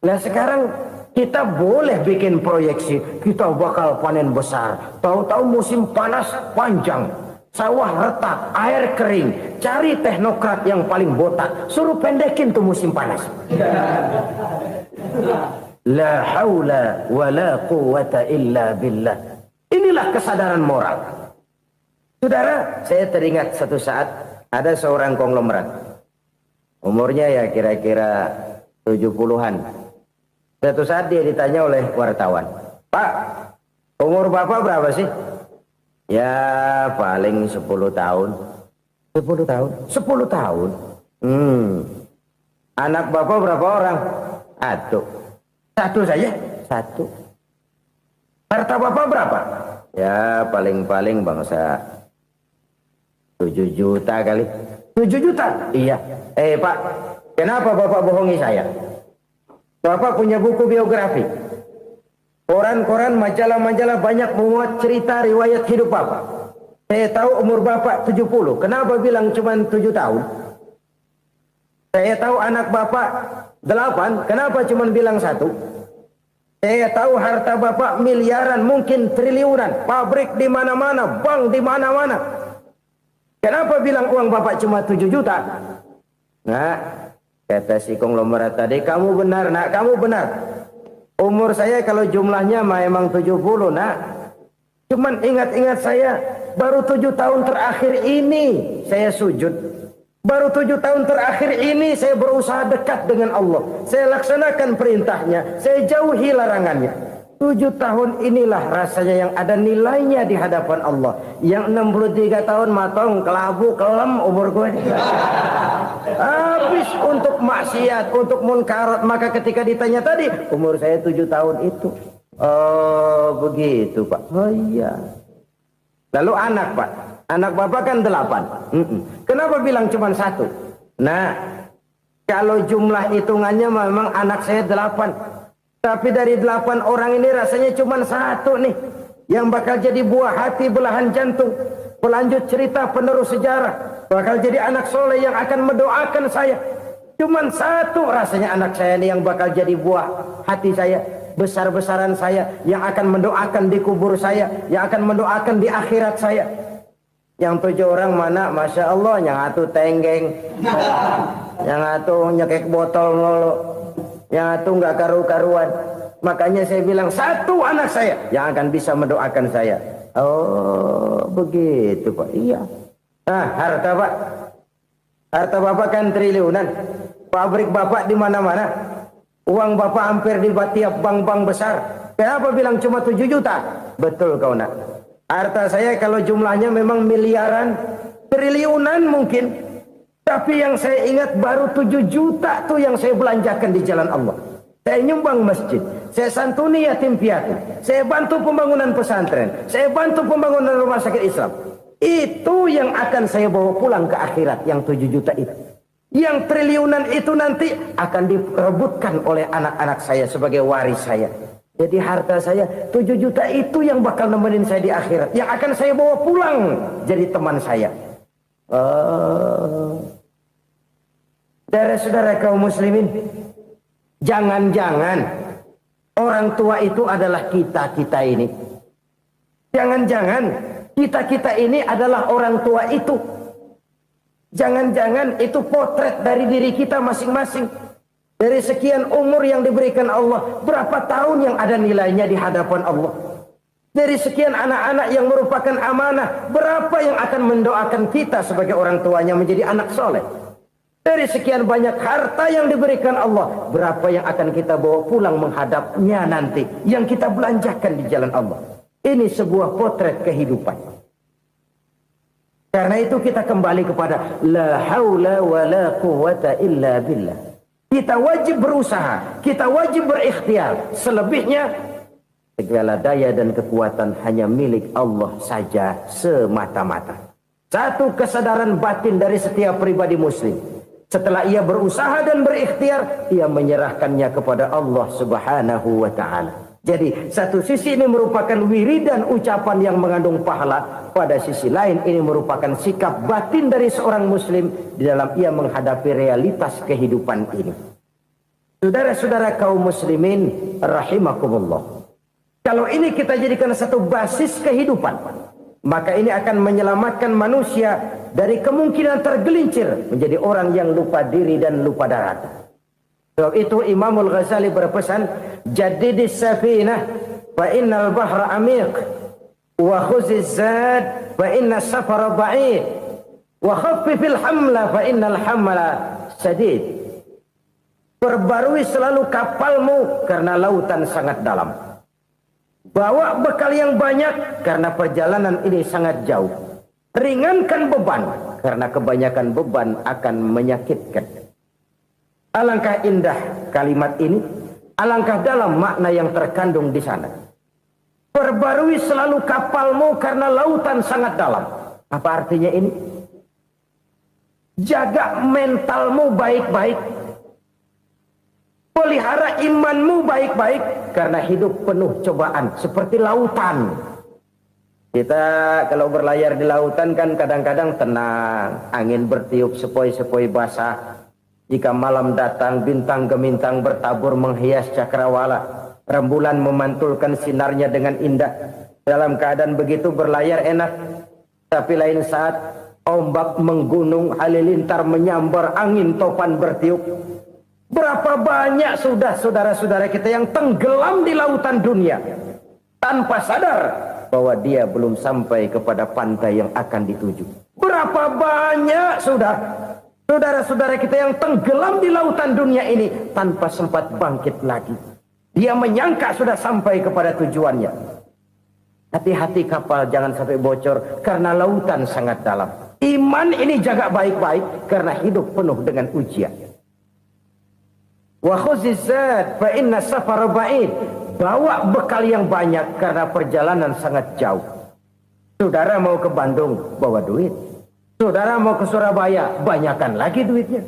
Nah sekarang kita boleh bikin proyeksi. Kita bakal panen besar. Tahu-tahu musim panas panjang. Sawah retak, air kering. Cari teknokrat yang paling botak. Suruh pendekin tuh musim panas. La haula wa la quwata illa billah. Inilah kesadaran moral. Saudara, saya teringat satu saat ada seorang konglomerat. Umurnya ya kira-kira 70-an. Satu saat dia ditanya oleh wartawan, "Pak, umur Bapak berapa sih?" "Ya paling 10 tahun." 10 tahun? 10 tahun? Anak Bapak berapa orang? Satu saja? Satu. Harta Bapak berapa? Ya paling-paling bangsa 7 juta kali. 7 juta? Iya. Pak, kenapa Bapak bohongi saya? Bapak punya buku biografi. Koran-koran, majalah-majalah banyak memuat cerita riwayat hidup Bapak. Saya tahu umur Bapak 70. Kenapa bilang cuma 7 tahun? Saya tahu anak Bapak 8. Kenapa cuma bilang 1? Saya tahu harta Bapak miliaran, mungkin triliunan. Pabrik di mana-mana, bank di mana-mana. Kenapa bilang uang Bapak cuma 7 juta? Nah, kata si konglomerat tadi, kamu benar nak, kamu benar. Umur saya kalau jumlahnya memang 70 nak. Cuman ingat-ingat saya, baru 7 tahun terakhir ini saya sujud. Baru 7 tahun terakhir ini saya berusaha dekat dengan Allah. Saya laksanakan perintahnya, saya jauhi larangannya. 7 tahun inilah rasanya yang ada nilainya di hadapan Allah. Yang 63 tahun matong, kelabu, kelam umur gue. Habis untuk maksiat, untuk munkarat. Maka ketika ditanya tadi, umur saya 7 tahun itu. Oh begitu Pak. Oh iya. Lalu anak Pak. Anak Bapak kan 8. Kenapa bilang cuma 1? Nah, kalau jumlah hitungannya memang anak saya 8. Tapi dari 8 orang ini rasanya cuma 1 nih. Yang bakal jadi buah hati, belahan jantung. Pelanjut cerita, penerus sejarah. Bakal jadi anak soleh yang akan mendoakan saya. Cuman 1 rasanya anak saya ini yang bakal jadi buah hati saya. Besar-besaran saya. Yang akan mendoakan di kubur saya. Yang akan mendoakan di akhirat saya. Yang 7 orang mana? Masya Allah. Yang 1 tenggeng. Yang 1 nyekek botol mulu. Yang 1 nggak karu-karuan. Makanya saya bilang 1 anak saya yang akan bisa mendoakan saya. Oh begitu Pak. Iya. Nah harta Pak. Harta Bapak kan triliunan. Pabrik Bapak di mana-mana. Uang Bapak hampir di tiap bank-bank besar. Kenapa bilang cuma 7 juta? Betul kau nak. Harta saya kalau jumlahnya memang miliaran, triliunan mungkin. Tapi yang saya ingat baru 7 juta tuh yang saya belanjakan di jalan Allah. Saya nyumbang masjid, saya santuni yatim piatu, saya bantu pembangunan pesantren, saya bantu pembangunan rumah sakit Islam. Itu yang akan saya bawa pulang ke akhirat, yang 7 juta itu. Yang triliunan itu nanti akan direbutkan oleh anak-anak saya sebagai waris saya. Jadi harta saya 7 juta itu yang bakal nemenin saya di akhirat, yang akan saya bawa pulang jadi teman saya. Saudara-saudara kaum muslimin, jangan-jangan orang tua itu adalah kita-kita ini. Jangan-jangan kita-kita ini adalah orang tua itu. Jangan-jangan itu potret dari diri kita masing-masing. Dari sekian umur yang diberikan Allah, berapa tahun yang ada nilainya di hadapan Allah. Dari sekian anak-anak yang merupakan amanah, berapa yang akan mendoakan kita sebagai orang tuanya menjadi anak soleh. Dari sekian banyak harta yang diberikan Allah, berapa yang akan kita bawa pulang menghadapnya nanti, yang kita belanjakan di jalan Allah. Ini sebuah potret kehidupan. Karena itu kita kembali kepada la haula wa la quwwata illa billah. Kita wajib berusaha, kita wajib berikhtiar. Selebihnya segala daya dan kekuatan hanya milik Allah saja semata-mata. Satu kesadaran batin dari setiap pribadi muslim. Setelah ia berusaha dan berikhtiar, ia menyerahkannya kepada Allah Subhanahu wa ta'ala. Jadi satu sisi ini merupakan wiridan ucapan yang mengandung pahala. Pada sisi lain ini merupakan sikap batin dari seorang muslim di dalam ia menghadapi realitas kehidupan ini. Saudara-saudara kaum muslimin rahimakumullah. Kalau ini kita jadikan satu basis kehidupan, maka ini akan menyelamatkan manusia dari kemungkinan tergelincir menjadi orang yang lupa diri dan lupa darat. Sebab itu Imamul Ghazali berpesan, jadidis safinah fa innal bahra amiq wa khuziz zad fa inna safara ba'id wa khaffifil hamla fa innal hamla sadid. Perbarui selalu kapalmu karena lautan sangat dalam. Bawa bekal yang banyak karena perjalanan ini sangat jauh. Ringankan beban karena kebanyakan beban akan menyakitkan. Alangkah indah kalimat ini, alangkah dalam makna yang terkandung di sana. Perbarui selalu kapalmu karena lautan sangat dalam. Apa artinya ini? Jaga mentalmu baik-baik. Pelihara imanmu baik-baik karena hidup penuh cobaan seperti lautan. Kita kalau berlayar di lautan kan kadang-kadang tenang, angin bertiup sepoi-sepoi basah. Jika malam datang, bintang gemintang bertabur menghias cakrawala. Rembulan memantulkan sinarnya dengan indah. Dalam keadaan begitu berlayar enak. Tapi lain saat ombak menggunung, halilintar menyambar, angin topan bertiup. Berapa banyak sudah saudara-saudara kita yang tenggelam di lautan dunia tanpa sadar bahwa dia belum sampai kepada pantai yang akan dituju. Berapa banyak sudah saudara-saudara kita yang tenggelam di lautan dunia ini tanpa sempat bangkit lagi. Dia menyangka sudah sampai kepada tujuannya. Hati-hati kapal jangan sampai bocor karena lautan sangat dalam. Iman ini jaga baik-baik karena hidup penuh dengan ujian. Wa khuzizat fa inna safara ba'id. Bawa bekal yang banyak karena perjalanan sangat jauh. Saudara mau ke Bandung, bawa duit. Saudara mau ke Surabaya, banyakan lagi duitnya.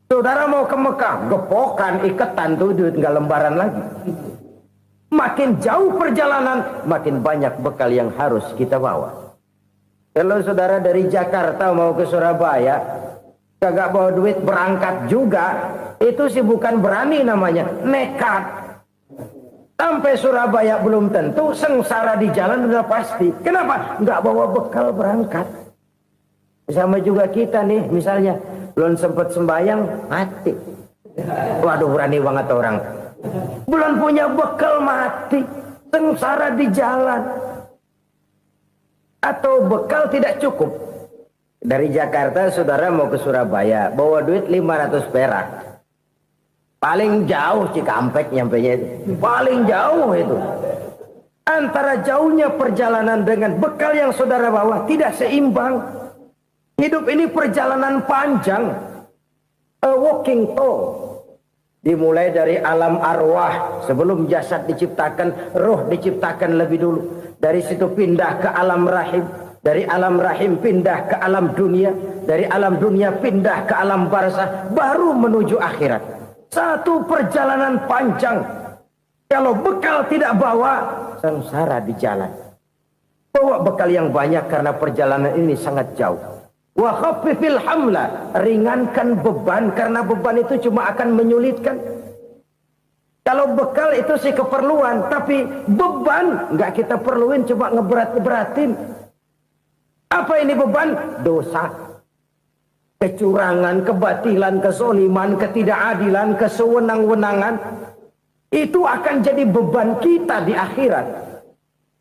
Saudara mau ke Mekah, gepokan, iketan tuh duit nggak lembaran lagi. Makin jauh perjalanan, makin banyak bekal yang harus kita bawa. Kalau saudara dari Jakarta mau ke Surabaya, kagak bawa duit berangkat juga, itu sih bukan berani namanya, nekat. Sampai Surabaya belum tentu, sengsara di jalan udah pasti. Kenapa? Nggak bawa bekal berangkat. Sama juga kita nih, misalnya belum sempat sembahyang, mati. Waduh, berani banget orang. Belum punya bekal, mati. Sengsara di jalan. Atau bekal tidak cukup. Dari Jakarta saudara mau ke Surabaya, bawa duit 500 perak. Paling jauh Cikampek nyampenya itu. Paling jauh itu. Antara jauhnya perjalanan dengan bekal yang saudara bawa tidak seimbang. Hidup ini perjalanan panjang. A walking tour. Dimulai dari alam arwah. Sebelum jasad diciptakan, roh diciptakan lebih dulu. Dari situ pindah ke alam rahim. Dari alam rahim pindah ke alam dunia. Dari alam dunia pindah ke alam barzah. Baru menuju akhirat. Satu perjalanan panjang. Kalau bekal tidak bawa, sengsara di jalan. Bawa bekal yang banyak karena perjalanan ini sangat jauh. Wa khaffifil hamla, ringankan beban karena beban itu cuma akan menyulitkan. Kalau bekal itu sih keperluan, tapi beban nggak kita perluin, coba ngeberat-beratin. Apa ini beban? Dosa. Kecurangan, kebatilan, kesoliman, ketidakadilan, kesewenang-wenangan. Itu akan jadi beban kita di akhirat.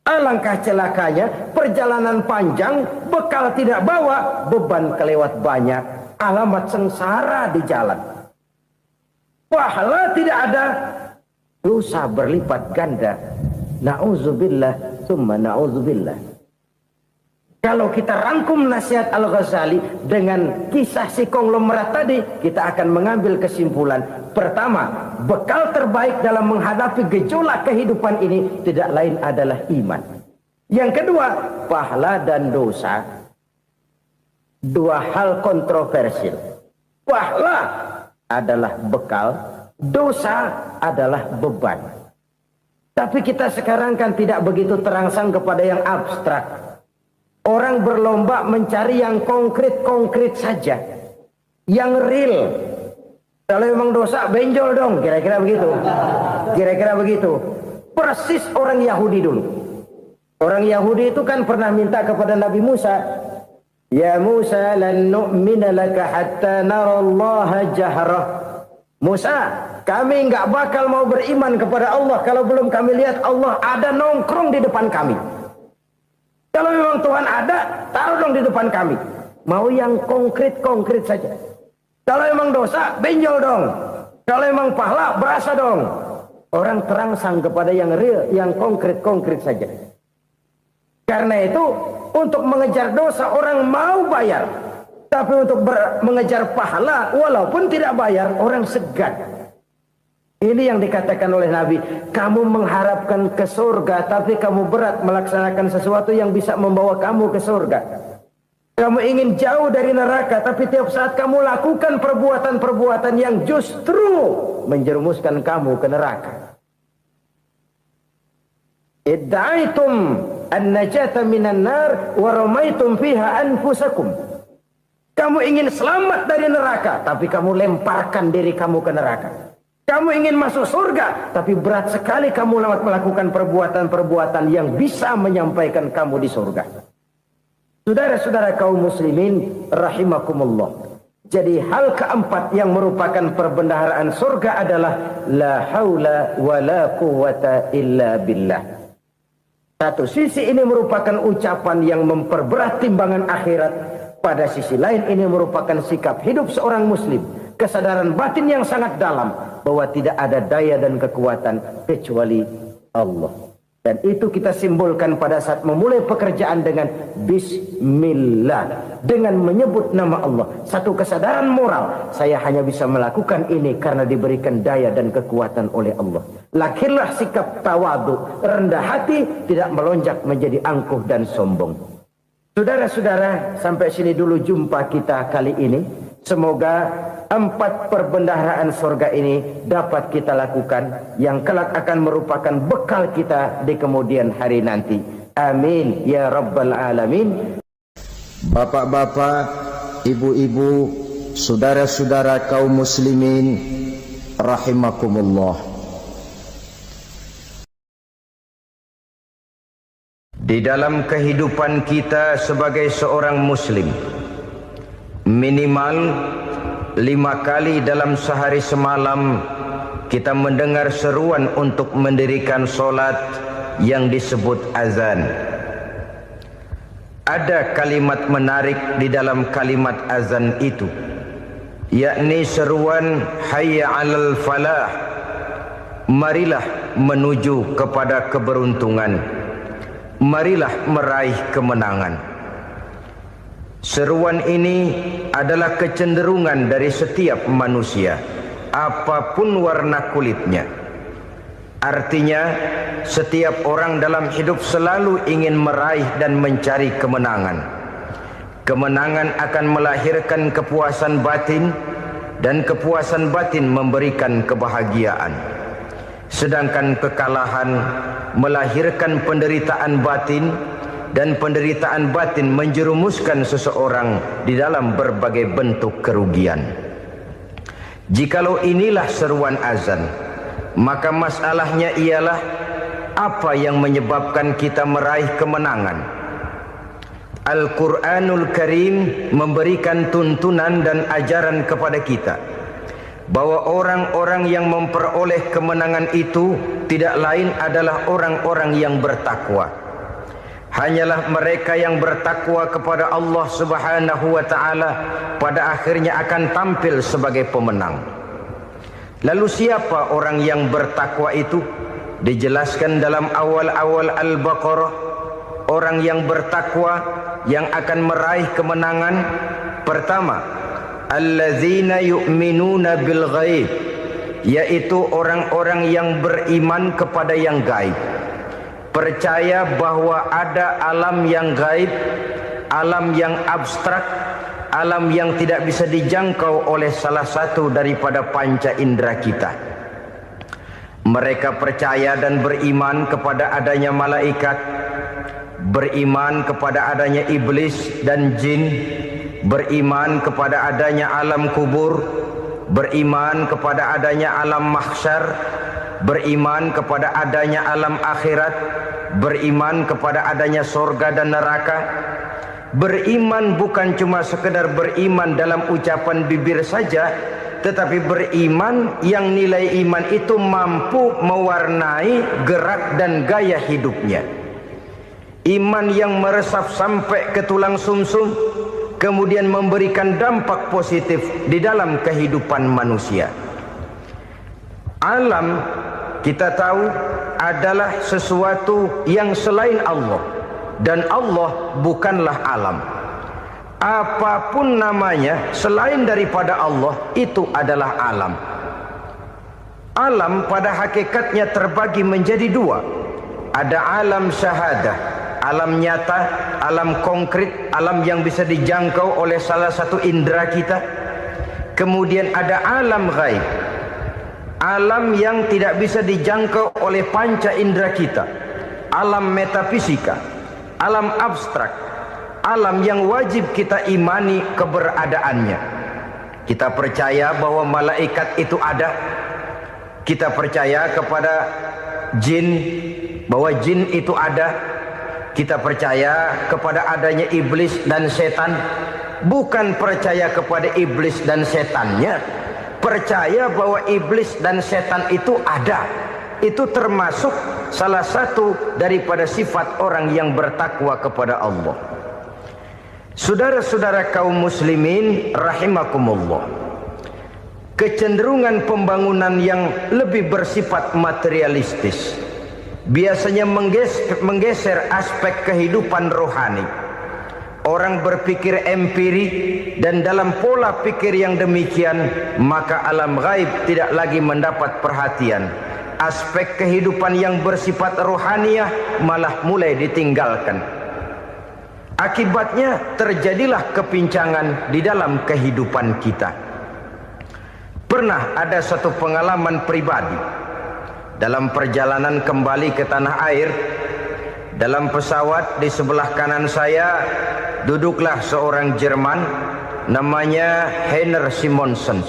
Alangkah celakanya, perjalanan panjang, bekal tidak bawa, beban kelewat banyak. Alamat sengsara di jalan. Pahala tidak ada, dosa berlipat ganda. Na'udzubillah, summa na'udzubillah. Kalau kita rangkum nasihat Al-Ghazali dengan kisah si konglomerat tadi, kita akan mengambil kesimpulan. Pertama, bekal terbaik dalam menghadapi gejolak kehidupan ini tidak lain adalah iman. Yang kedua, pahala dan dosa. Dua hal kontroversial. Pahala adalah bekal, dosa adalah beban. Tapi kita sekarang kan tidak begitu terangsang kepada yang abstrak. Orang berlomba mencari yang konkret-konkret saja. Yang real. Kalau memang dosa, benjol dong. Kira-kira begitu. Kira-kira begitu. Persis orang Yahudi dulu. Orang Yahudi itu kan pernah minta kepada Nabi Musa. Ya Musa lan nu'mina laka hatta narallaha jahrah. Musa, kami nggak bakal mau beriman kepada Allah kalau belum kami lihat Allah ada nongkrong di depan kami. Kalau memang Tuhan ada, taruh dong di depan kami. Mau yang konkret-konkret saja. Kalau memang dosa, benjol dong. Kalau memang pahala, berasa dong. Orang terangsang kepada yang real, yang konkret-konkret saja. Karena itu, untuk mengejar dosa, orang mau bayar. Tapi untuk mengejar pahala, walaupun tidak bayar, orang segan. Ini yang dikatakan oleh Nabi, kamu mengharapkan ke surga, tapi kamu berat melaksanakan sesuatu yang bisa membawa kamu ke surga. Kamu ingin jauh dari neraka, tapi tiap saat kamu lakukan perbuatan-perbuatan yang justru menjerumuskan kamu ke neraka. Idda'aitum an-najata minan nar wa ramaitum fiha anfusakum. Kamu ingin selamat dari neraka, tapi kamu lemparkan diri kamu ke neraka. Kamu ingin masuk surga, tapi berat sekali kamu melakukan perbuatan-perbuatan yang bisa menyampaikan kamu di surga. Saudara-saudara kaum muslimin rahimakumullah. Jadi hal keempat yang merupakan perbendaharaan surga adalah la haula wa la quwwata illa billah. Satu sisi ini merupakan ucapan yang memperberat timbangan akhirat. Pada sisi lain ini merupakan sikap hidup seorang muslim. Kesadaran batin yang sangat dalam bahwa tidak ada daya dan kekuatan kecuali Allah. Dan itu kita simbolkan pada saat memulai pekerjaan dengan Bismillah. Dengan menyebut nama Allah. Satu kesadaran moral. Saya hanya bisa melakukan ini karena diberikan daya dan kekuatan oleh Allah. Lahirlah sikap tawadu, rendah hati, tidak melonjak menjadi angkuh dan sombong. Saudara-saudara, sampai sini dulu jumpa kita kali ini. Semoga 4 perbendaharaan surga ini dapat kita lakukan, yang kelak akan merupakan bekal kita di kemudian hari nanti. Amin ya rabbal alamin. Bapak-bapak, ibu-ibu, saudara-saudara kaum muslimin rahimakumullah. Di dalam kehidupan kita sebagai seorang muslim, minimal 5 kali dalam sehari semalam kita mendengar seruan untuk mendirikan solat yang disebut azan. Ada kalimat menarik di dalam kalimat azan itu, yakni seruan hayya 'alal falah, marilah menuju kepada keberuntungan, marilah meraih kemenangan. Seruan ini adalah kecenderungan dari setiap manusia, apapun warna kulitnya. Artinya, setiap orang dalam hidup selalu ingin meraih dan mencari kemenangan. Kemenangan akan melahirkan kepuasan batin, dan kepuasan batin memberikan kebahagiaan. Sedangkan kekalahan melahirkan penderitaan batin, dan penderitaan batin menjerumuskan seseorang di dalam berbagai bentuk kerugian. Jikalau inilah seruan azan, maka masalahnya ialah apa yang menyebabkan kita meraih kemenangan. Al-Quranul Karim memberikan tuntunan dan ajaran kepada kita bahwa orang-orang yang memperoleh kemenangan itu tidak lain adalah orang-orang yang bertakwa. Hanyalah mereka yang bertakwa kepada Allah Subhanahu wa ta'ala pada akhirnya akan tampil sebagai pemenang. Lalu siapa orang yang bertakwa itu? Dijelaskan dalam awal-awal Al-Baqarah, orang yang bertakwa yang akan meraih kemenangan. Pertama, allazina yu'minuna bil ghaib, yaitu orang-orang yang beriman kepada yang gaib. Percaya bahwa ada alam yang gaib, alam yang abstrak, alam yang tidak bisa dijangkau oleh salah satu daripada panca indera kita. Mereka percaya dan beriman kepada adanya malaikat, beriman kepada adanya iblis dan jin, beriman kepada adanya alam kubur, beriman kepada adanya alam mahsyar, beriman kepada adanya alam akhirat, beriman kepada adanya surga dan neraka. Beriman bukan cuma sekedar beriman dalam ucapan bibir saja, tetapi beriman yang nilai iman itu mampu mewarnai gerak dan gaya hidupnya. Iman yang meresap sampai ke tulang sumsum, kemudian memberikan dampak positif di dalam kehidupan manusia. Alam, kita tahu, adalah sesuatu yang selain Allah, dan Allah bukanlah alam. Apapun namanya selain daripada Allah, itu adalah alam. Alam pada hakikatnya terbagi menjadi 2. Ada alam syahadah, alam nyata, alam konkret, alam yang bisa dijangkau oleh salah satu indera kita. Kemudian ada alam ghaib. alam yang tidak bisa dijangkau oleh panca indera kita, alam metafisika, alam abstrak, alam yang wajib kita imani keberadaannya. Kita percaya bahwa malaikat itu ada, kita percaya kepada jin, bahwa jin itu ada, kita percaya kepada adanya iblis dan setan. Bukan percaya kepada iblis dan setannya, percaya bahwa iblis dan setan itu ada. Itu termasuk salah satu daripada sifat orang yang bertakwa kepada Allah. Saudara-saudara kaum muslimin rahimakumullah, kecenderungan pembangunan yang lebih bersifat materialistis biasanya menggeser aspek kehidupan rohani. Orang berpikir empiri, dan dalam pola pikir yang demikian maka alam gaib tidak lagi mendapat perhatian. Aspek kehidupan yang bersifat rohaniah malah mulai ditinggalkan. Akibatnya terjadilah kepincangan di dalam kehidupan kita. Pernah ada satu pengalaman pribadi dalam perjalanan kembali ke tanah air. Dalam pesawat di sebelah kanan saya duduklah seorang Jerman namanya Heiner Simonsen.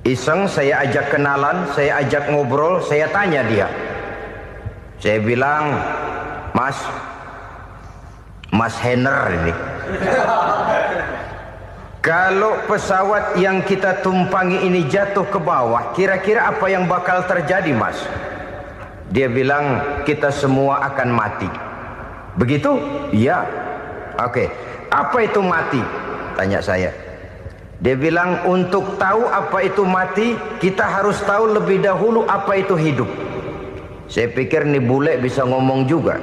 Iseng saya ajak kenalan, saya ajak ngobrol, saya tanya dia. Saya bilang, Mas Heiner ini, kalau pesawat yang kita tumpangi ini jatuh ke bawah, kira-kira apa yang bakal terjadi, Mas? Dia bilang, kita semua akan mati. Begitu? Iya. Oke. Apa itu mati? Tanya saya. Dia bilang, untuk tahu apa itu mati, kita harus tahu lebih dahulu apa itu hidup. Saya pikir nih bule bisa ngomong juga.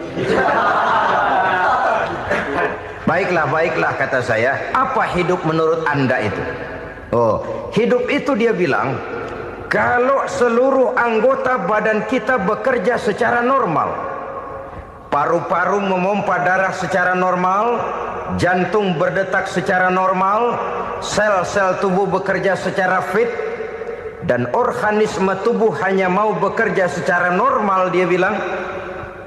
Baiklah kata saya. Apa hidup menurut Anda itu? Oh, hidup itu dia bilang, kalau seluruh anggota badan kita bekerja secara normal, paru-paru memompa darah secara normal, jantung berdetak secara normal, sel-sel tubuh bekerja secara fit, dan organisme tubuh hanya mau bekerja secara normal, dia bilang,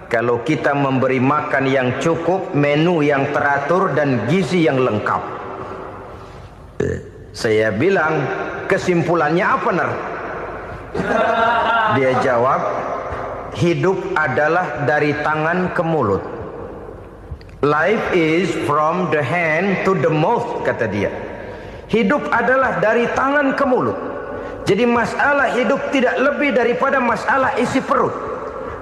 kalau kita memberi makan yang cukup, menu yang teratur, dan gizi yang lengkap. Saya bilang, kesimpulannya apa, Ner? Dia jawab, hidup adalah dari tangan ke mulut. Life is from the hand to the mouth, kata dia. Hidup adalah dari tangan ke mulut. Jadi masalah hidup tidak lebih daripada masalah isi perut.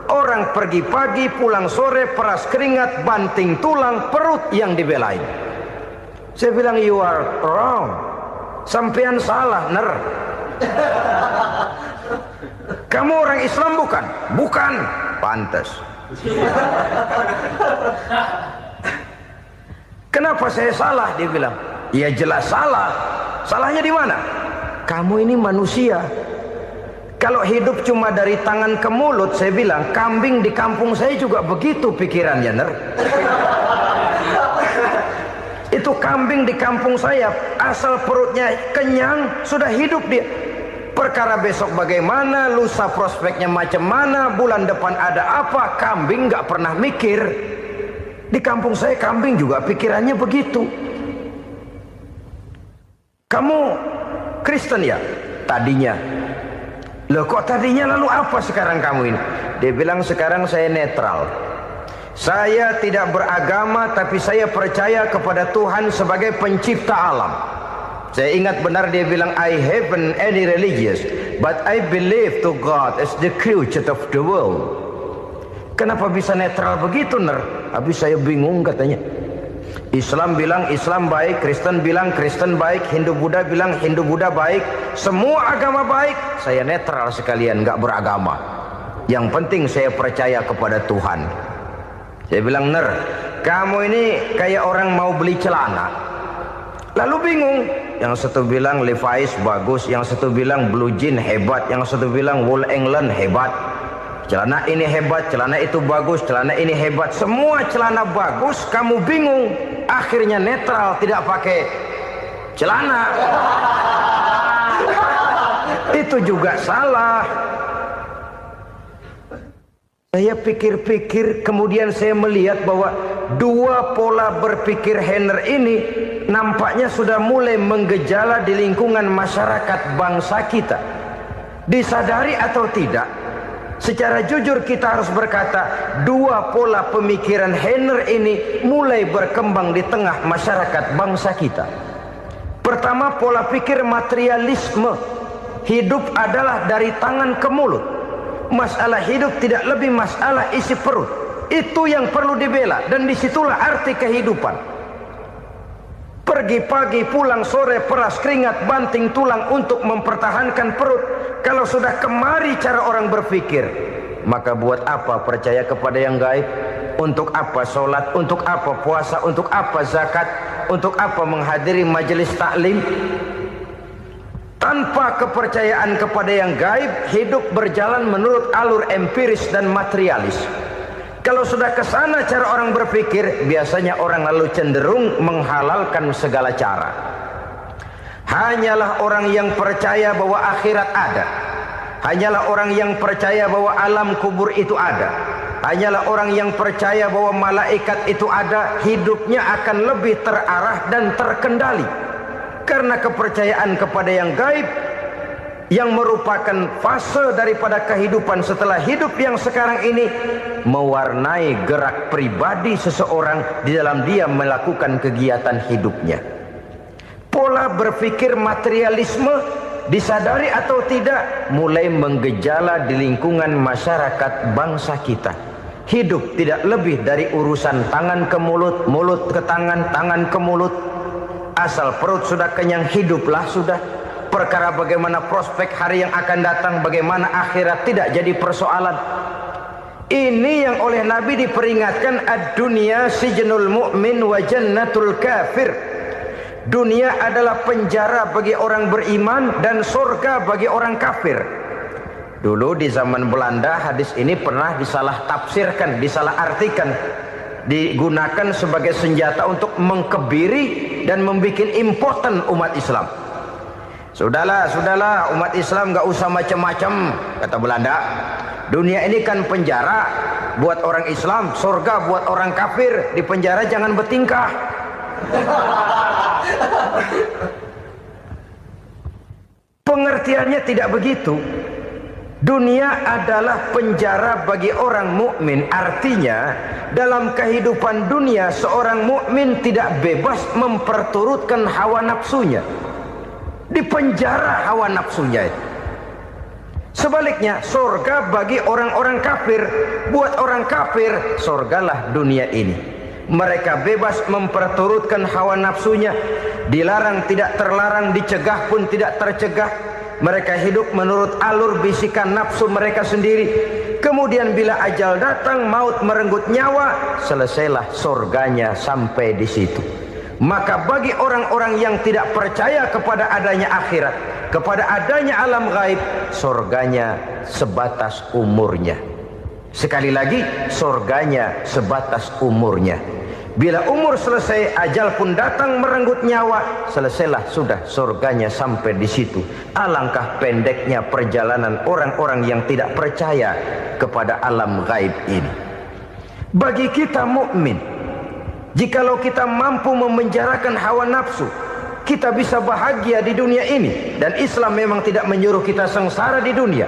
Orang pergi pagi, pulang sore, peras keringat, banting tulang, perut yang dibelain. Saya bilang, you are wrong. Sampean salah, Ner. Kamu orang Islam bukan? Bukan. Pantas. Kenapa saya salah? Dia bilang. Ya jelas salah. Salahnya di mana? Kamu ini manusia. Kalau hidup cuma dari tangan ke mulut, saya bilang, kambing di kampung saya juga begitu pikirannya, Ner. Itu kambing di kampung saya, asal perutnya kenyang, sudah hidup dia. Perkara besok bagaimana, lusa prospeknya macam mana, bulan depan ada apa, kambing nggak pernah mikir. Di kampung saya kambing juga pikirannya begitu. Kamu Kristen ya? Tadinya. Loh kok tadinya, lalu apa sekarang kamu ini? Dia bilang, sekarang saya netral. Saya tidak beragama, tapi saya percaya kepada Tuhan sebagai pencipta alam. Saya ingat benar dia bilang, I haven't any religious, but I believe to God as the creator of the world. Kenapa bisa netral begitu, Ner? Habis saya bingung katanya. Islam bilang Islam baik, Kristen bilang Kristen baik, Hindu Buddha bilang Hindu Buddha baik, semua agama baik. Saya netral sekalian, nggak beragama. Yang penting saya percaya kepada Tuhan. Saya bilang, Ner, kamu ini kayak orang mau beli celana. Lalu bingung, yang satu bilang Levi's bagus, yang satu bilang Blue Jean hebat, yang satu bilang Wool England hebat. Celana ini hebat, celana itu bagus, celana ini hebat. Semua celana bagus, kamu bingung. Akhirnya netral, tidak pakai celana. Itu juga salah. Saya pikir-pikir, kemudian saya melihat bahwa dua pola berpikir Henner ini nampaknya sudah mulai menggejala di lingkungan masyarakat bangsa kita. Disadari atau tidak, secara jujur kita harus berkata, dua pola pemikiran Henner ini mulai berkembang di tengah masyarakat bangsa kita. Pertama, pola pikir materialisme. Hidup adalah dari tangan ke mulut. Masalah hidup tidak lebih masalah isi perut. Itu yang perlu dibela, dan disitulah arti kehidupan. Pergi pagi, pulang sore, peras keringat, banting tulang untuk mempertahankan perut. Kalau sudah kemari cara orang berpikir, maka buat apa percaya kepada yang gaib? Untuk apa sholat? Untuk apa puasa? Untuk apa zakat? Untuk apa menghadiri majelis taklim? Tanpa kepercayaan kepada yang gaib, hidup berjalan menurut alur empiris dan materialis. Kalau sudah ke sana cara orang berpikir, biasanya orang lalu cenderung menghalalkan segala cara. Hanyalah orang yang percaya bahwa akhirat ada. Hanyalah orang yang percaya bahwa alam kubur itu ada. Hanyalah orang yang percaya bahwa malaikat itu ada, hidupnya akan lebih terarah dan terkendali. Karena kepercayaan kepada yang gaib, yang merupakan fase daripada kehidupan setelah hidup yang sekarang ini, mewarnai gerak pribadi seseorang di dalam dia melakukan kegiatan hidupnya. Pola berpikir materialisme, disadari atau tidak, mulai menggejala di lingkungan masyarakat bangsa kita. Hidup tidak lebih dari urusan tangan ke mulut, mulut ke tangan, tangan ke mulut. Asal perut sudah kenyang, hiduplah sudah. Perkara bagaimana prospek hari yang akan datang, bagaimana akhirat, tidak jadi persoalan. Ini yang oleh Nabi diperingatkan, ad-dunya sijnul mu'min wa jannatul kafir. Dunia adalah penjara bagi orang beriman dan surga bagi orang kafir. Dulu di zaman Belanda hadis ini pernah disalah tafsirkan, disalah artikan, digunakan sebagai senjata untuk mengkebiri dan membuat impoten umat Islam. Sudahlah umat Islam gak usah macam-macam, kata Belanda. Dunia ini kan penjara buat orang Islam, surga buat orang kafir. Di penjara jangan bertingkah. Pengertiannya tidak begitu. Dunia adalah penjara bagi orang mukmin. Artinya dalam kehidupan dunia seorang mukmin tidak bebas memperturutkan hawa nafsunya. Di penjara hawa nafsunya itu. Sebaliknya surga bagi orang-orang kafir. Buat orang kafir, surgalah dunia ini. Mereka bebas memperturutkan hawa nafsunya. Dilarang tidak terlarang, dicegah pun tidak tercegah. Mereka hidup menurut alur bisikan nafsu mereka sendiri. Kemudian bila ajal datang, maut merenggut nyawa, selesailah surganya sampai di situ. Maka bagi orang-orang yang tidak percaya kepada adanya akhirat, kepada adanya alam gaib, surganya sebatas umurnya. Sekali lagi, surganya sebatas umurnya. Bila umur selesai, ajal pun datang merenggut nyawa, selesailah sudah surganya sampai di situ. Alangkah pendeknya perjalanan orang-orang yang tidak percaya kepada alam gaib ini. Bagi kita mukmin, jikalau kita mampu memenjarakan hawa nafsu, kita bisa bahagia di dunia ini. Dan Islam memang tidak menyuruh kita sengsara di dunia.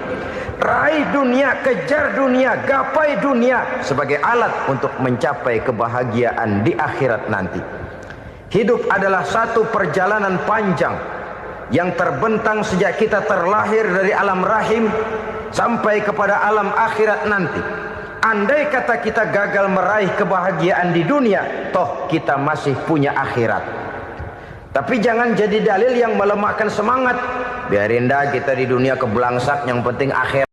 Raih dunia, kejar dunia, gapai dunia sebagai alat untuk mencapai kebahagiaan di akhirat nanti. Hidup adalah satu perjalanan panjang yang terbentang sejak kita terlahir dari alam rahim sampai kepada alam akhirat nanti. Andai kata kita gagal meraih kebahagiaan di dunia, toh kita masih punya akhirat. Tapi jangan jadi dalil yang melemahkan semangat. Biarin dah kita di dunia kebelangsak, yang penting akhirat.